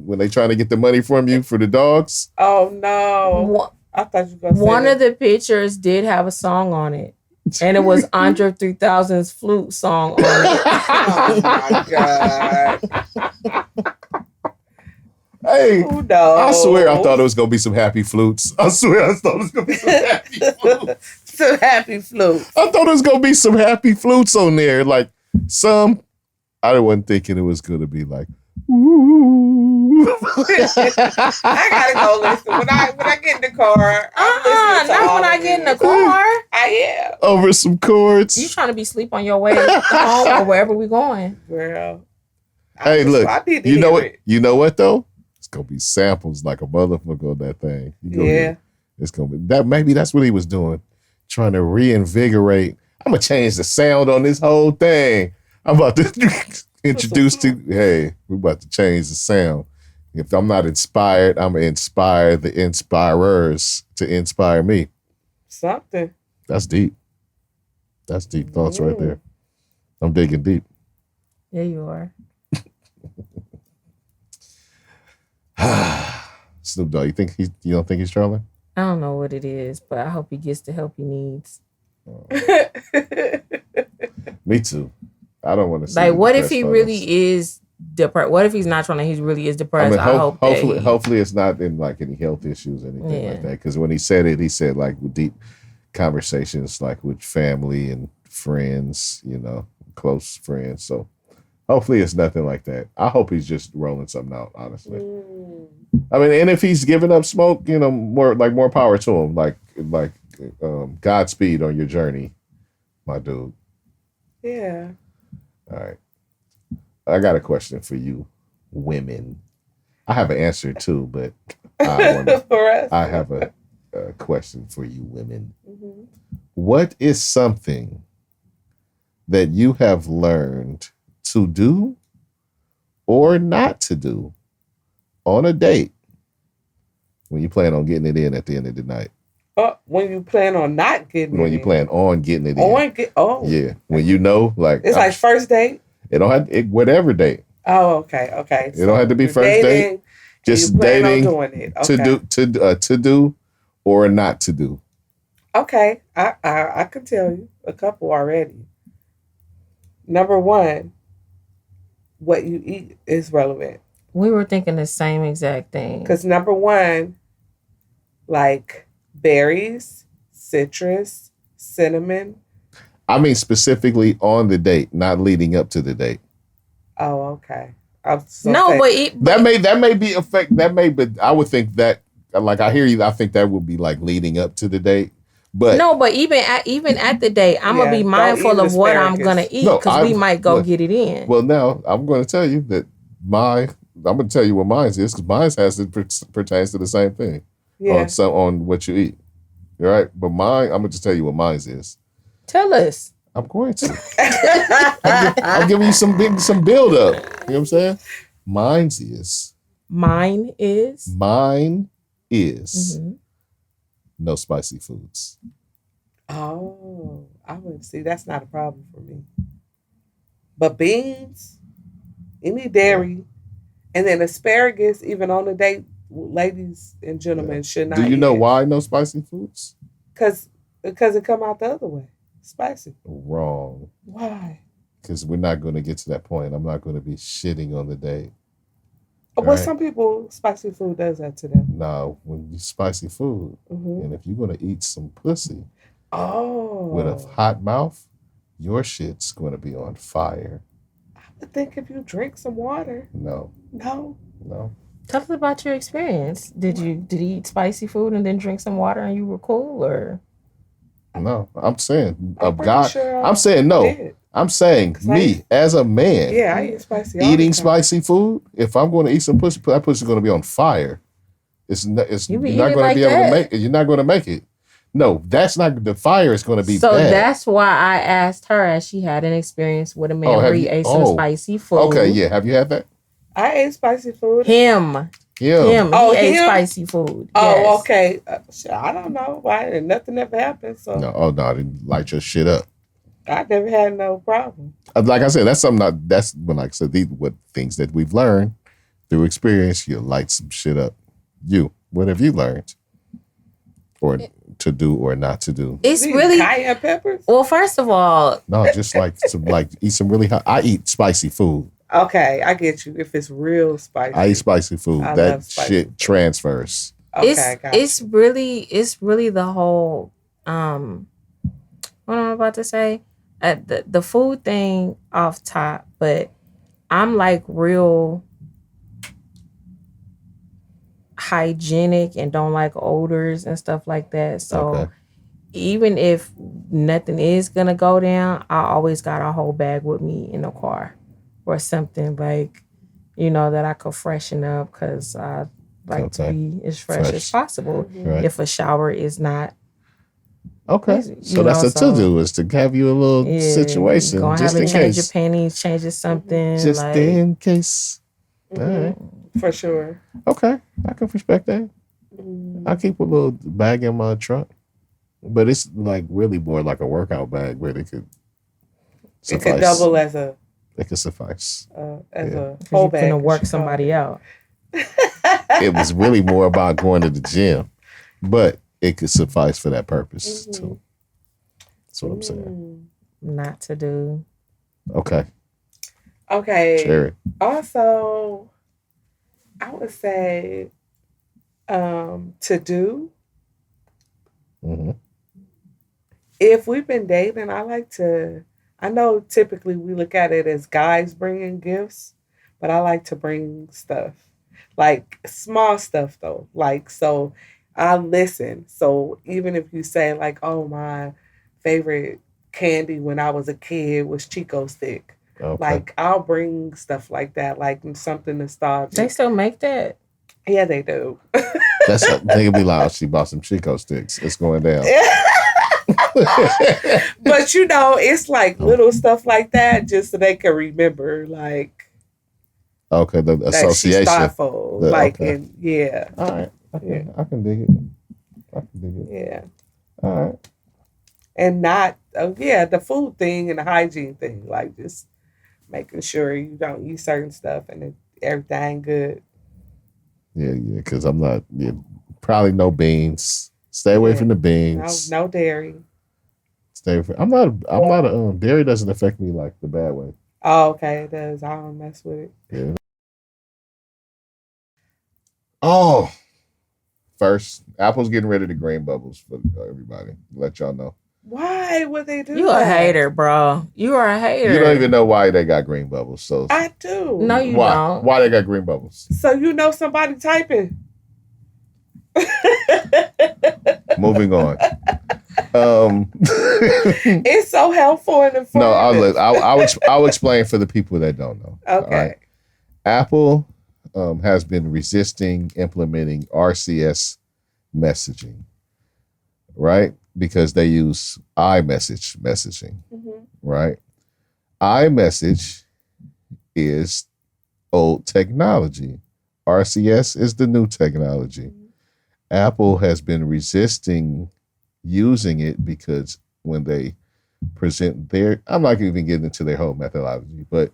Speaker 2: when they trying to get the money from you for the dogs.
Speaker 1: Oh no! I thought you were gonna say
Speaker 3: one of the pictures did have a song on it, and it was Andre 3000's flute song on it.
Speaker 1: Oh my god!
Speaker 2: Hey,
Speaker 1: oh, no.
Speaker 2: I swear I thought it was gonna be some happy flutes. I swear I thought it was gonna be some happy flutes.
Speaker 1: Some happy flutes.
Speaker 2: I thought it was gonna be some happy flutes on there, like some. I wasn't thinking it was gonna be like. Ooh.
Speaker 1: I gotta go listen when I get in the car.
Speaker 3: Not when I get in the car.
Speaker 1: I am
Speaker 2: over some chords.
Speaker 3: You trying to be asleep on your way home or wherever we going,
Speaker 1: girl?
Speaker 2: Hey, look. You know what? You know what though? It's gonna be samples like a motherfucker on that thing. It's gonna be that. Maybe that's what he was doing, trying to reinvigorate. I'm gonna change the sound on this whole thing. I'm about to introduce hey, we're about to change the sound. If I'm not inspired, I'm gonna inspire the inspirers to inspire me.
Speaker 1: Something.
Speaker 2: That's deep. That's deep thoughts right there. I'm digging deep.
Speaker 3: Yeah, you are.
Speaker 2: Snoop Dogg, you don't think he's trolling?
Speaker 3: I don't know what it is, but I hope he gets the help he needs.
Speaker 2: Me too. I don't want to see.
Speaker 3: Like, what if he really is depressed? What if he's not trolling? He really is depressed. I hope.
Speaker 2: Hopefully, it's not in like any health issues or anything like that. Because when he said it, he said like with deep conversations, like with family and friends, close friends. So hopefully, it's nothing like that. I hope he's just rolling something out. Honestly, I mean, and if he's giving up smoke, more power to him. Like Godspeed on your journey, my dude.
Speaker 1: Yeah.
Speaker 2: All right. I got a question for you, women. I have an answer too, but I have a question for you, women. Mm-hmm. What is something that you have learned to do or not to do on a date when you plan on getting it in at the end of the night?
Speaker 1: When you plan on not getting it in.
Speaker 2: When you plan on getting it in. Yeah. When like.
Speaker 1: It's like first date?
Speaker 2: It don't have whatever date.
Speaker 1: Oh, okay. Okay.
Speaker 2: It don't have to be first date. Just dating on doing it. Okay. To do or not to do.
Speaker 1: Okay. I could tell you a couple already. Number one, what you eat is relevant.
Speaker 3: We were thinking the same exact thing.
Speaker 1: Because number one, like berries, citrus, cinnamon.
Speaker 2: I mean specifically on the date, not leading up to the date.
Speaker 1: Oh, okay.
Speaker 2: That may be affect. That may, but I would think that. Like I hear you. I think that would be like leading up to the date. But
Speaker 3: no, but even at the date, I'm gonna be mindful of what I'm gonna eat because we might go get it in.
Speaker 2: Well, now I'm going to tell you that I'm going to tell you what mine is because mine pertains to the same thing. Yeah. On what you eat, right? But mine, I'm gonna just tell you what mine is.
Speaker 3: Tell us.
Speaker 2: I'm going to. I'm giving you some build up. You know what I'm saying? Mine is. Mm-hmm. No spicy foods.
Speaker 1: Oh, I would see. That's not a problem for me. But beans, any dairy, and then asparagus, even on the date, ladies and gentlemen should
Speaker 2: Do
Speaker 1: not
Speaker 2: you
Speaker 1: eat
Speaker 2: know
Speaker 1: it.
Speaker 2: why no spicy foods?
Speaker 1: Because it come out the other way, spicy.
Speaker 2: Wrong.
Speaker 1: Why?
Speaker 2: Because we're not going to get to that point. I'm not going to be shitting on the day.
Speaker 1: Well,
Speaker 2: Right.
Speaker 1: some people, spicy food does that to them.
Speaker 2: No, when you spicy food, and if you're going to eat some pussy with a hot mouth, your shit's going to be on fire.
Speaker 1: I would think if you drink some water.
Speaker 2: No.
Speaker 1: No.
Speaker 3: Tell us about your experience. Did you eat spicy food and then drink some water and you were cool, or?
Speaker 2: No, I'm saying
Speaker 1: I'm
Speaker 2: of
Speaker 1: pretty
Speaker 2: God.
Speaker 1: sure
Speaker 2: I'm saying no.
Speaker 1: did.
Speaker 2: I'm saying
Speaker 1: 'Cause I
Speaker 2: me
Speaker 1: eat-
Speaker 2: as a man.
Speaker 1: Yeah, I eat spicy. All the
Speaker 2: Eating
Speaker 1: time.
Speaker 2: spicy food. If I'm going to eat some pussy, that pussy's going to be on fire. It's
Speaker 3: You
Speaker 2: you're
Speaker 3: be
Speaker 2: not
Speaker 3: eating
Speaker 2: going to
Speaker 3: like
Speaker 2: be able
Speaker 3: that?
Speaker 2: to make it. You're not going to make it. No, that's not. The fire is going to be
Speaker 3: So
Speaker 2: bad.
Speaker 3: that's why I asked her, as she had an experience with a man
Speaker 2: have
Speaker 3: where he
Speaker 2: you-
Speaker 3: ate some spicy food.
Speaker 2: Okay, yeah. Have you had that?
Speaker 1: I ate spicy food.
Speaker 3: Him.
Speaker 2: Yeah.
Speaker 1: Oh,
Speaker 3: he ate
Speaker 1: him?
Speaker 3: spicy food.
Speaker 1: Oh,
Speaker 3: Yes.
Speaker 1: okay. I don't know why. And nothing ever happened. So
Speaker 2: No. Oh no, I didn't light your shit up.
Speaker 1: I never had no problem.
Speaker 2: Like I said, that's something. That's when, like I said, these what things that we've learned through experience. You light some shit up. What have you learned, or to do or not to do?
Speaker 3: It's
Speaker 1: These
Speaker 3: really
Speaker 1: cayenne peppers.
Speaker 3: well. First of all,
Speaker 2: No, just like eat some really hot. I eat spicy food.
Speaker 1: Okay, I get you. If it's real spicy,
Speaker 2: I eat spicy food.
Speaker 1: I
Speaker 2: That
Speaker 1: love spicy
Speaker 2: shit
Speaker 1: food.
Speaker 2: transfers.
Speaker 1: Okay, got
Speaker 3: it's really the whole what I'm about to say, the food thing off top, but I'm like real hygienic and don't like odors and stuff like that. So
Speaker 2: Okay.
Speaker 3: even if nothing is gonna go down, I always got a whole bag with me in the car or something, like, that I could freshen up, because I like to
Speaker 2: Okay.
Speaker 3: be as fresh as
Speaker 2: Fresh.
Speaker 3: possible.
Speaker 2: Right.
Speaker 3: If a shower is not,
Speaker 2: Okay.
Speaker 3: you
Speaker 2: So that's
Speaker 3: know,
Speaker 2: a to do, is to have you a little situation
Speaker 3: gonna
Speaker 2: just
Speaker 3: have
Speaker 2: in
Speaker 3: a change
Speaker 2: case.
Speaker 3: of panties, change of something,
Speaker 2: Just
Speaker 3: like,
Speaker 2: in case.
Speaker 1: Mhm.
Speaker 2: All right.
Speaker 1: for sure.
Speaker 2: Okay. I can respect that. I keep a little bag in my trunk, but it's like really more like a workout bag where they could
Speaker 1: It
Speaker 2: suffice.
Speaker 1: could double as a
Speaker 2: It could suffice.
Speaker 1: whole
Speaker 3: you're
Speaker 1: bag.
Speaker 3: gonna work somebody out.
Speaker 2: It was really more about going to the gym, but it could suffice for that purpose too. That's what I'm saying.
Speaker 3: Not to do.
Speaker 2: Okay.
Speaker 1: Okay.
Speaker 2: Share it.
Speaker 1: Also, I would say to do.
Speaker 2: Mhm.
Speaker 1: If we've been dating, I know typically we look at it as guys bringing gifts, but I like to bring stuff. Like small stuff though. Like, so I listen. So even if you say like, oh, my favorite candy when I was a kid was Chico Stick.
Speaker 2: Okay.
Speaker 1: Like, I'll bring stuff like that, like something nostalgic.
Speaker 3: They still make that?
Speaker 1: Yeah, they do.
Speaker 2: That's they could be like, she bought some Chico sticks. It's going down.
Speaker 1: But it's like little stuff like that, just so they can remember, like,
Speaker 2: Okay, the
Speaker 1: that she's
Speaker 2: association.
Speaker 1: thoughtful,
Speaker 2: Okay.
Speaker 1: and yeah,
Speaker 2: All right. I can dig it. I can dig it.
Speaker 1: yeah,
Speaker 2: All right.
Speaker 1: and not, the food thing and the hygiene thing, like just making sure you don't eat certain stuff and everything good.
Speaker 2: Yeah, because I'm not, probably no beans. Stay away from the
Speaker 1: No,
Speaker 2: beans.
Speaker 1: no dairy.
Speaker 2: I'm not a, dairy doesn't affect me like the bad way.
Speaker 1: Oh, okay, it does. I don't mess with it.
Speaker 2: Yeah. Oh, first, Apple's getting rid of the green bubbles for everybody. Let y'all know.
Speaker 1: Why would they do
Speaker 3: You
Speaker 1: that?
Speaker 3: a hater, bro. You are a hater.
Speaker 2: You don't even know why they got green bubbles. So
Speaker 1: I do.
Speaker 3: No, you
Speaker 2: why?
Speaker 3: don't.
Speaker 2: Why they got green bubbles?
Speaker 1: So somebody typing.
Speaker 2: Moving on.
Speaker 1: It's so helpful and informative.
Speaker 2: No, I'll explain for the people that don't know.
Speaker 1: Okay.
Speaker 2: All right? Apple has been resisting implementing RCS messaging, right? Because they use messaging,
Speaker 1: Mhm.
Speaker 2: right? iMessage is old technology. RCS is the new technology. Apple has been resisting using it because when they present their, I'm not even getting into their whole methodology, but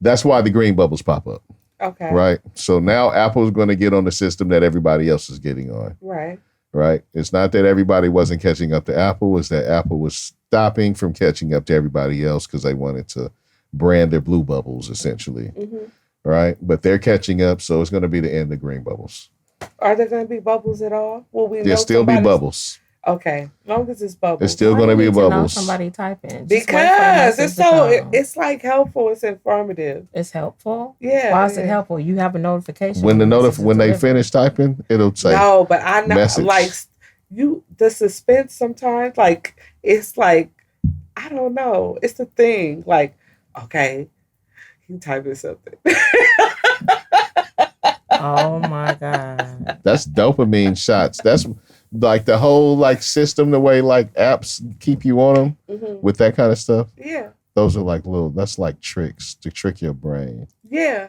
Speaker 2: that's why the green bubbles pop up.
Speaker 1: Okay.
Speaker 2: Right. So now Apple's going to get on the system that everybody else is getting on.
Speaker 1: Right.
Speaker 2: Right. It's not that everybody wasn't catching up to Apple. It's that Apple was stopping from catching up to everybody else because they wanted to brand their blue bubbles, essentially. Mm-hmm. Right. But they're catching up. So it's going to be the end of green bubbles.
Speaker 1: Are there going to be bubbles at all? Will we?
Speaker 2: There'll still be bubbles.
Speaker 1: Okay, as long as it's bubbles.
Speaker 2: It's still going to be bubbles.
Speaker 3: Somebody typing.
Speaker 1: Because it's it's like helpful. It's informative.
Speaker 3: It's helpful.
Speaker 1: Yeah.
Speaker 3: Why is it helpful? You have a notification.
Speaker 2: When they finish typing, it'll say
Speaker 1: no. But I know
Speaker 2: message.
Speaker 1: Like the suspense sometimes. Like it's like I don't know. It's the thing. Like okay, you typing something.
Speaker 3: Oh my God.
Speaker 2: That's dopamine shots. That's like the whole like system, the way like apps keep you on them with that kind of stuff.
Speaker 1: Yeah.
Speaker 2: Those are like that's like tricks to trick your brain.
Speaker 1: Yeah.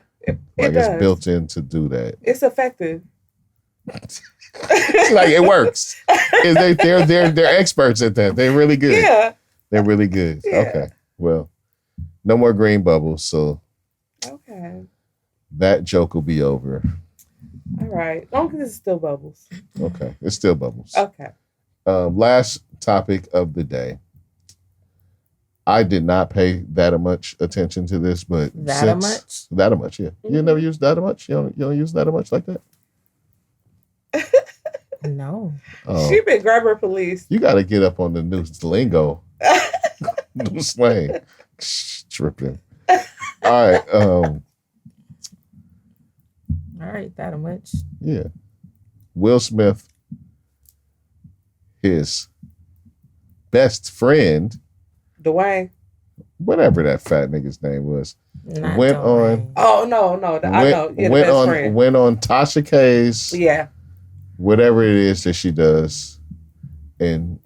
Speaker 2: It's built in to do that.
Speaker 1: It's effective.
Speaker 2: Like it works. They're experts at that. They're really good.
Speaker 1: Yeah.
Speaker 2: They're really good.
Speaker 1: Yeah.
Speaker 2: Okay. Well, no more green bubbles. So
Speaker 1: okay.
Speaker 2: That joke will be over.
Speaker 1: All right. As long as it's still bubbles.
Speaker 2: Okay. It's still bubbles.
Speaker 1: Okay.
Speaker 2: Last topic of the day. I did not pay that much attention to this, but
Speaker 3: that much,
Speaker 2: yeah. Mm-hmm. You never use that much? You don't use that much like that?
Speaker 3: No.
Speaker 1: She been grabber police.
Speaker 2: You got to get up on the new lingo. New slang. Tripping. All right.
Speaker 3: All right, that much.
Speaker 2: Yeah. Will Smith, his best friend,
Speaker 1: Dwayne,
Speaker 2: whatever that fat nigga's name was, went on.
Speaker 1: Oh no, I know. Yeah, went on. Friend.
Speaker 2: Went on Tasha K's.
Speaker 1: Yeah.
Speaker 2: Whatever it is that she does, and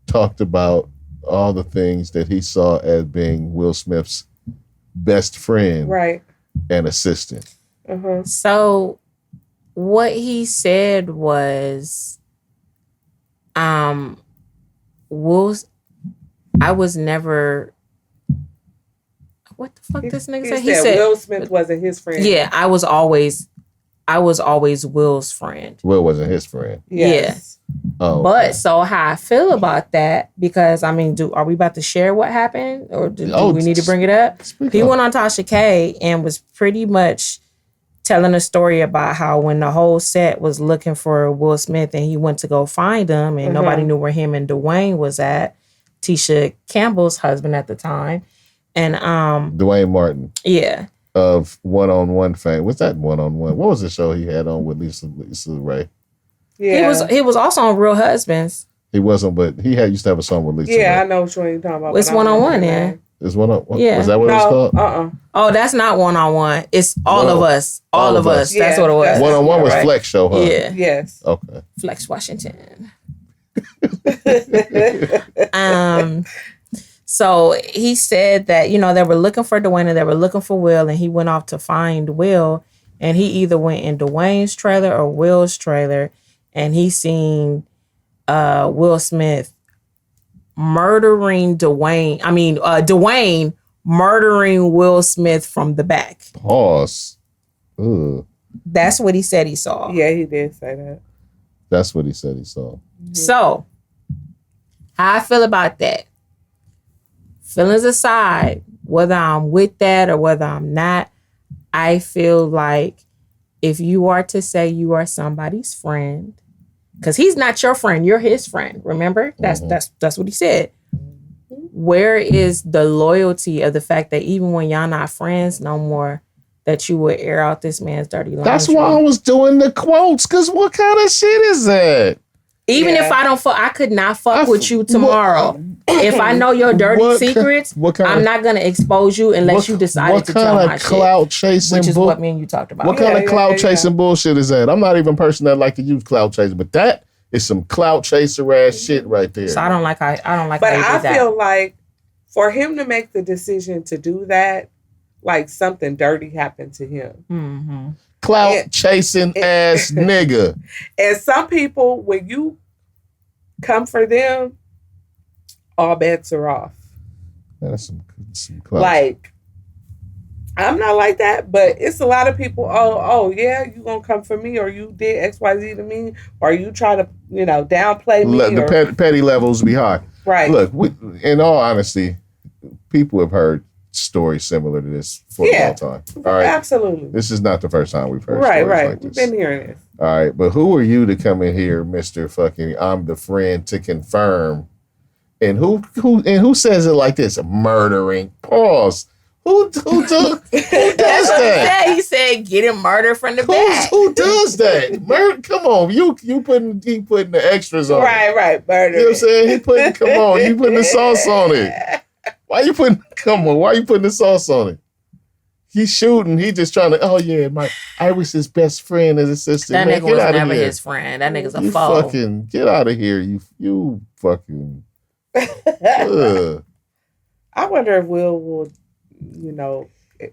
Speaker 2: talked about all the things that he saw as being Will Smith's best friend,
Speaker 1: right,
Speaker 2: and assistant.
Speaker 1: Uh-huh.
Speaker 3: So what he said was, I was never. What the fuck this nigga said?
Speaker 1: He said Will Smith wasn't his friend.
Speaker 3: Yeah, I was always Will's friend.
Speaker 2: Will wasn't his friend.
Speaker 1: Yes.
Speaker 3: Yeah.
Speaker 2: Oh, okay.
Speaker 3: But so how I feel about that, because I mean, are we about to share what happened, or do we need to bring it up? He went on Tasha K and was pretty much telling a story about how when the whole set was looking for Will Smith and he went to go find him and nobody knew where him and Dwayne was at, Tisha Campbell's husband at the time. And
Speaker 2: Dwayne Martin.
Speaker 3: Yeah.
Speaker 2: Of One-on-One fame. What's that One-on-One? What was the show he had on with Lisa Ray?
Speaker 1: Yeah.
Speaker 3: He was also on Real Husbands.
Speaker 2: He wasn't, but he used to have a song with Lisa Ray.
Speaker 1: I know what you're talking about.
Speaker 3: It's One-on-One, yeah.
Speaker 2: It's One-on-One?
Speaker 3: Yeah.
Speaker 2: Is that what it's called?
Speaker 3: Oh, that's not One-on-One. It's All of Us. All of us. That's what it was.
Speaker 2: One-on-One was Flex Show, huh?
Speaker 3: Yeah.
Speaker 1: Yes.
Speaker 2: Okay.
Speaker 3: Flex Washington. So he said that, they were looking for Dwayne and they were looking for Will, and he went off to find Will, and he either went in Dwayne's trailer or Will's trailer, and he seen Will Smith murdering Dwayne. I mean, Dwayne murdering Will Smith from the back.
Speaker 2: Pause. Ugh.
Speaker 3: That's what he said he saw.
Speaker 1: Yeah, he did say that.
Speaker 2: That's what he said he saw.
Speaker 3: So, how I feel about that? Feelings aside, whether I'm with that or whether I'm not, I feel like if you are to say you are somebody's friend, because he's not your friend, you're his friend. Remember, that's what he said. Where is the loyalty of the fact that even when y'all not friends no more, that you would air out this man's dirty laundry?
Speaker 2: That's why I was doing the quotes. Because what kind of shit is that?
Speaker 3: Even if I don't fuck, I could not fuck with you tomorrow. If I know your dirty secrets, I'm not going to expose you unless you decide to tell my shit. What kind of
Speaker 2: clout chasing
Speaker 3: which is what me and you talked about.
Speaker 2: What kind of clout chasing bullshit is that? I'm not even a person that like to use clout chasing, but that is some clout chaser ass shit right there.
Speaker 3: So I don't like how
Speaker 1: But I feel like for him to make the decision to do that, like something dirty happened to him.
Speaker 3: Mm-hmm.
Speaker 2: Clout chasing ass nigga.
Speaker 1: And some people, when you come for them, all bets are off.
Speaker 2: That's some close.
Speaker 1: Like, I'm not like that, but it's a lot of people, oh yeah, you gonna come for me, or you did XYZ to me, or you try to, downplay me.
Speaker 2: The petty levels be high.
Speaker 1: Right.
Speaker 2: Look, in all honesty, people have heard stories similar to this for a long time. All right.
Speaker 1: Absolutely.
Speaker 2: This is not the first time we've heard stories like this.
Speaker 1: We've been hearing this.
Speaker 2: All right, but who are you to come in here, Mr. Fucking I'm the friend to confirm? And who says it like this? Murdering. Pause. Who does that?
Speaker 3: He said getting murdered from the back.
Speaker 2: Who does that? Come on, you putting the extras on.
Speaker 1: Right,
Speaker 2: You
Speaker 1: murder.
Speaker 2: know what I'm saying? You putting the sauce on it. Why you putting the sauce on it? He's shooting. He just trying to. I was his best friend as a sister.
Speaker 3: That
Speaker 2: Man,
Speaker 3: nigga was never his friend. That nigga's a foe.
Speaker 2: Fucking get out of here. You fucking.
Speaker 1: I wonder if Will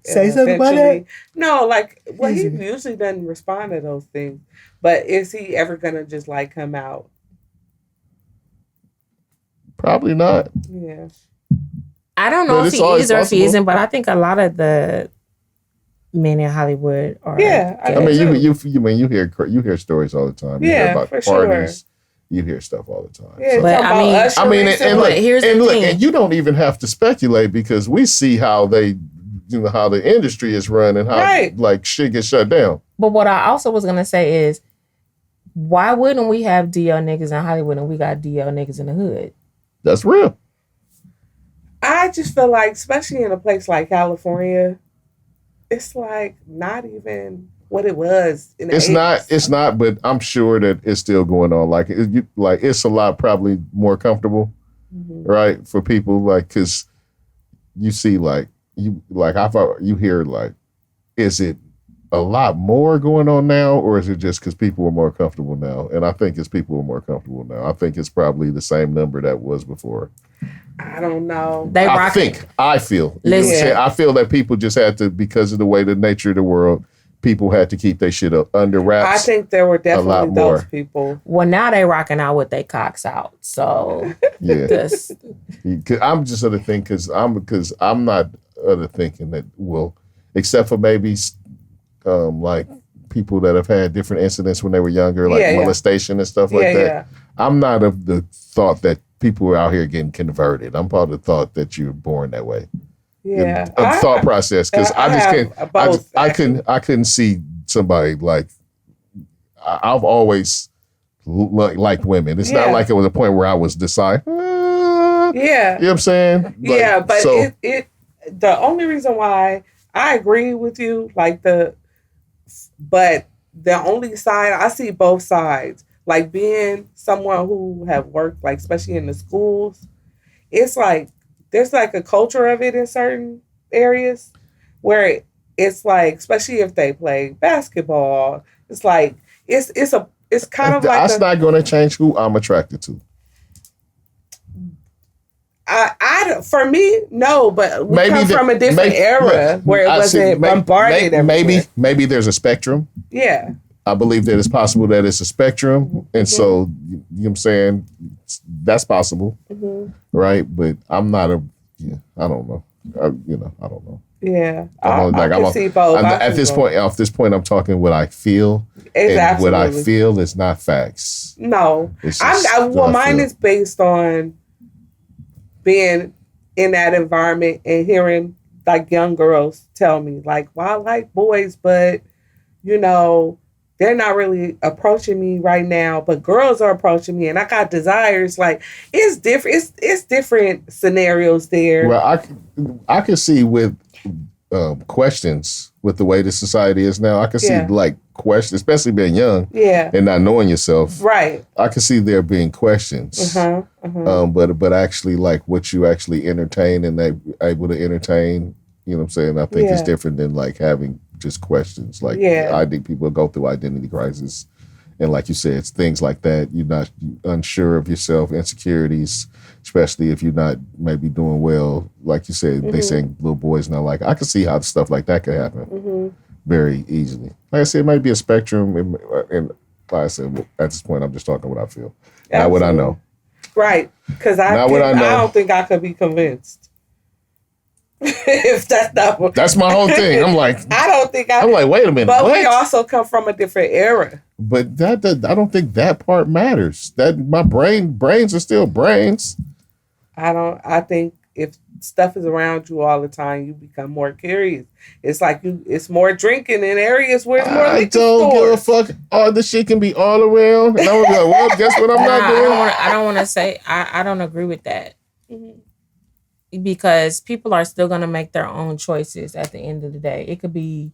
Speaker 3: say something about that.
Speaker 1: No, he usually doesn't respond to those things. But is he ever gonna just come out?
Speaker 2: Probably not.
Speaker 1: Yeah.
Speaker 3: I don't know if he is or if he isn't, but I think a lot of the men in Hollywood are.
Speaker 1: Yeah,
Speaker 2: I mean, you hear stories all the time. You hear about parties. Sure. You hear stuff all the time.
Speaker 1: Yeah,
Speaker 2: so.
Speaker 3: But here's the thing.
Speaker 2: And you don't even have to speculate because we see how the industry is run and how shit gets shut down.
Speaker 3: But what I also was gonna say is, why wouldn't we have DL niggas in Hollywood and we got DL niggas in the hood?
Speaker 2: That's real.
Speaker 1: I just feel like, especially in a place like California, it's not even what it was in the 80s.
Speaker 2: It's not, but I'm sure that it's still going on. It's a lot probably more comfortable, right, for people because you see you hear is it a lot more going on now, or is it just because people are more comfortable now? And I think it's people are more comfortable now. I think it's probably the same number that was before.
Speaker 1: I don't know.
Speaker 2: I feel. I feel that people just had to, because of the way the nature of the world, people had to keep their shit up under wraps.
Speaker 1: I think there were definitely those people.
Speaker 3: Well, now they rocking out with their cocks out. So
Speaker 2: yeah, I'm just of the thing because I'm not of the thinking that except for maybe people that have had different incidents when they were younger, molestation and stuff like that. Yeah. I'm not of the thought that people are out here getting converted. I'm part of the thought that you're born that way.
Speaker 1: Yeah,
Speaker 2: thought process because I couldn't see somebody I've always liked women. It's not like it was a point where I was deciding. You know what I'm saying?
Speaker 1: But the only reason why I agree with you, but the only side I see both sides. Being someone who have worked, especially in the schools, it's there's a culture of it in certain areas where it's especially if they play basketball, it's it's kind of
Speaker 2: that's not going to change who I'm attracted to.
Speaker 1: For me, no, but we come from a different era where it wasn't bombarded.
Speaker 2: Maybe there's a spectrum.
Speaker 1: Yeah.
Speaker 2: I believe that it's possible that it's a spectrum. And so, you know what I'm saying? That's possible. Right? But I'm not I don't know. I don't know.
Speaker 1: Yeah. I can see both.
Speaker 2: At this point, I'm talking what I feel.
Speaker 1: Exactly.
Speaker 2: And what I feel is not facts.
Speaker 1: No. Mine is based on being in that environment and hearing young girls tell me well, I like boys, but they're not really approaching me right now, but girls are approaching me, and I got desires. It's different. It's different scenarios there.
Speaker 2: Well, I can see with questions with the way the society is now. I can see questions, especially being young, and not knowing yourself.
Speaker 1: Right.
Speaker 2: I can see there being questions. But actually, what you actually entertain and they able to entertain. You know what I'm saying? I think it's different than having just questions. I think people go through identity crisis. And like you said, it's things like that. You're unsure of yourself, insecurities, especially if you're not maybe doing well. Like you said, they saying little boys now. I can see how stuff like that could happen very easily. Like I said, it might be a spectrum. And like I said, at this point, I'm just talking what I feel. Absolutely. Not what I know.
Speaker 1: Right. Because I don't think I could be convinced. If that's not what...
Speaker 2: That's my whole thing. I'm like...
Speaker 1: I'm
Speaker 2: like, wait a minute.
Speaker 1: But we also come from a different era.
Speaker 2: But I don't think that part matters. That my brains are still brains.
Speaker 1: I think if stuff is around you all the time, you become more curious. It's like it's more drinking in areas where it's more liquor stores.
Speaker 2: I don't give a fuck. All this shit can be all around. And I'm like, well, guess what I'm not doing?
Speaker 3: I don't want to say, I don't agree with that. Mm-hmm. Because people are still going to make their own choices at the end of the day. It could be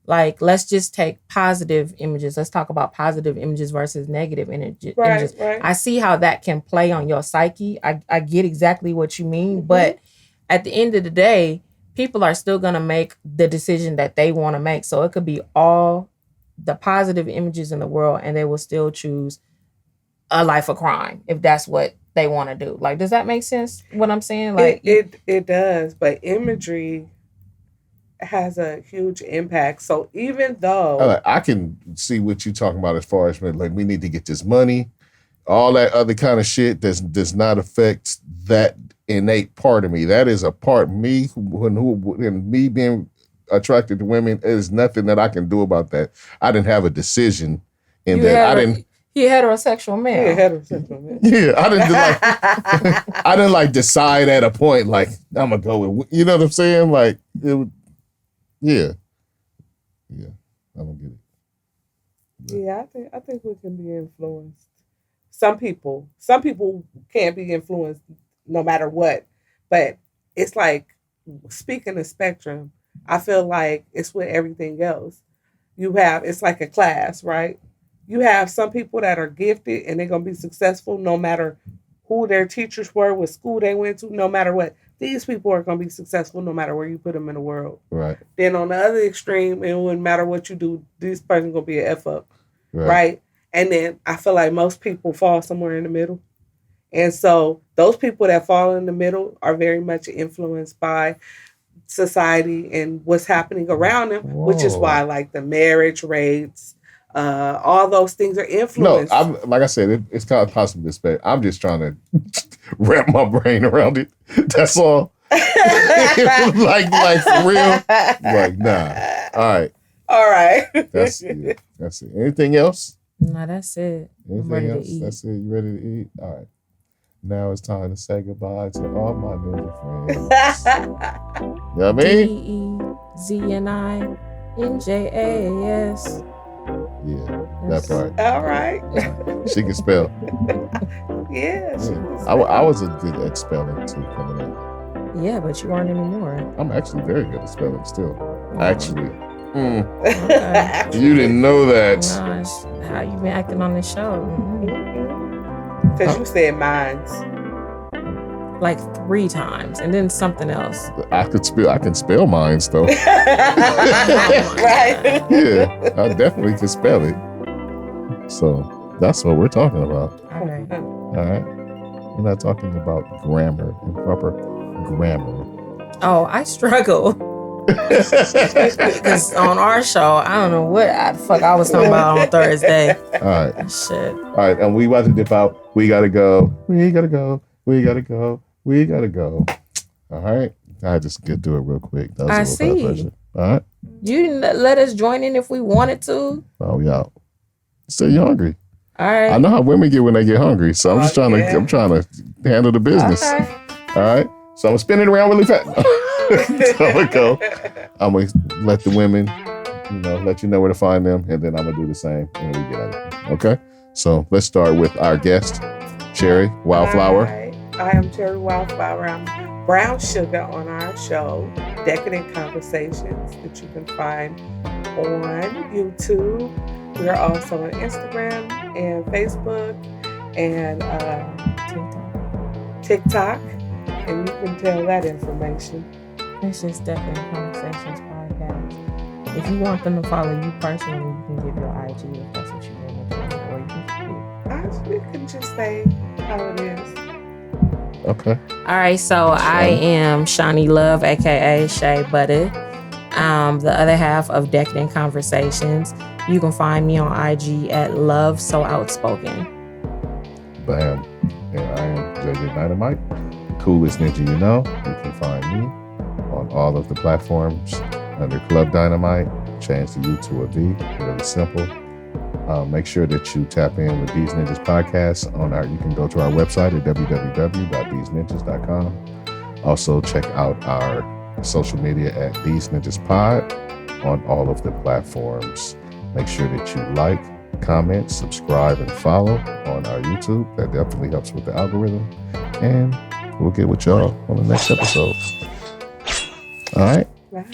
Speaker 3: like, let's just take positive images. Let's talk about positive images versus negative images.
Speaker 1: Right.
Speaker 3: I see how that can play on your psyche. I get exactly what you mean. Mm-hmm. But at the end of the day, people are still going to make the decision that they want to make. So it could be all the positive images in the world and they will still choose a life of crime if that's what they want to do. Like, does that make sense what I'm saying? Like
Speaker 1: it does, but imagery has a huge impact. So even though
Speaker 2: I can see what you're talking about as far as like we need to get this money, all that other kind of shit does not affect that innate part of me. That is a part of me when me being attracted to women. There's nothing that I can do about that. I didn't have a decision in that.
Speaker 3: He a heterosexual man.
Speaker 2: Yeah, I didn't like decide at a point like I'm gonna go with. You know what I'm saying? Like it would. Yeah. I don't get it. But.
Speaker 1: Yeah, I think we can be influenced. Some people can't be influenced no matter what. But it's like, speaking of spectrum, I feel like it's with everything else. It's like a class, right? You have some people that are gifted and they're going to be successful no matter who their teachers were, what school they went to, no matter what. These people are going to be successful no matter where you put them in the world.
Speaker 2: Right.
Speaker 1: Then on the other extreme, it wouldn't matter what you do, this person's going to be an F up. Right? And then I feel like most people fall somewhere in the middle. And so those people that fall in the middle are very much influenced by society and what's happening around them, which is why like the marriage rates, all those things are influenced.
Speaker 2: No, like I said, it's kind of possible to expect. I'm just trying to wrap my brain around it. That's all. like for real. Like, nah. All right. That's it. Anything else?
Speaker 3: No, that's it. I'm ready to eat.
Speaker 2: That's it. You ready to eat? All right. Now it's time to say goodbye to all my ninja friends. You know what I mean?
Speaker 3: DEZNINJAS.
Speaker 2: Yeah, that part.
Speaker 1: All right.
Speaker 2: She can spell.
Speaker 1: Yeah.
Speaker 2: I was a good at spelling too coming up.
Speaker 3: Yeah, but you aren't anymore.
Speaker 2: I'm actually very good at spelling still. Actually.
Speaker 3: Okay.
Speaker 2: You didn't know that.
Speaker 3: Gosh, how you been acting on this show?
Speaker 1: Because you said mines.
Speaker 3: Like 3 times, and then something else.
Speaker 2: I can spell mines though.
Speaker 1: Right.
Speaker 2: Yeah, I definitely can spell it. So that's what we're talking about.
Speaker 3: All right.
Speaker 2: We're not talking about grammar and proper grammar.
Speaker 3: Oh, I struggle. Because on our show, I don't know what the fuck I was talking about on Thursday.
Speaker 2: All right.
Speaker 3: Shit.
Speaker 2: All right, and we about to dip out. We gotta go. All right. I just get through it real quick. That was
Speaker 3: I
Speaker 2: a little
Speaker 3: see.
Speaker 2: All right.
Speaker 3: You didn't let us join in if we wanted to.
Speaker 2: Oh, we out. Still, you hungry?
Speaker 3: All right.
Speaker 2: I know how women get when they get hungry, so I'm just trying to handle the business.
Speaker 3: Okay.
Speaker 2: All right. So I'm gonna spin it around really fast. So I'm gonna go. I'm gonna let the women, let you know where to find them, and then I'm gonna do the same, and we get at it. Okay. So let's start with our guest, Cherry Wildflower.
Speaker 1: Right. I am Cherry Wildflower. I'm Brown Sugar on our show, Decadent Conversations, that you can find on YouTube. We are also on Instagram and Facebook and TikTok. And you can tell that information.
Speaker 3: It's just Decadent Conversations Podcast. If you want them to follow you personally, you can give your IG if that's what you want to do. Or
Speaker 1: you can just say how it is.
Speaker 2: Okay.
Speaker 3: All right, so I am Shawnee Love, aka Shay Butter. The other half of Decadent Conversations. You can find me on IG at Love So Outspoken.
Speaker 2: Bam. And I am JJ Dynamite, the coolest ninja you know. You can find me on all of the platforms under Club Dynamite. Change the U to a V. Really simple. Make sure that you tap in with Deez Ninjas Podcast you can go to our website at www.deezninjas.com. Also check out our social media at Deez Ninjas Pod on all of the platforms. Make sure that you like, comment, subscribe, and follow on our YouTube. That definitely helps with the algorithm. And we'll get with y'all on the next episode. All right.
Speaker 1: Bye.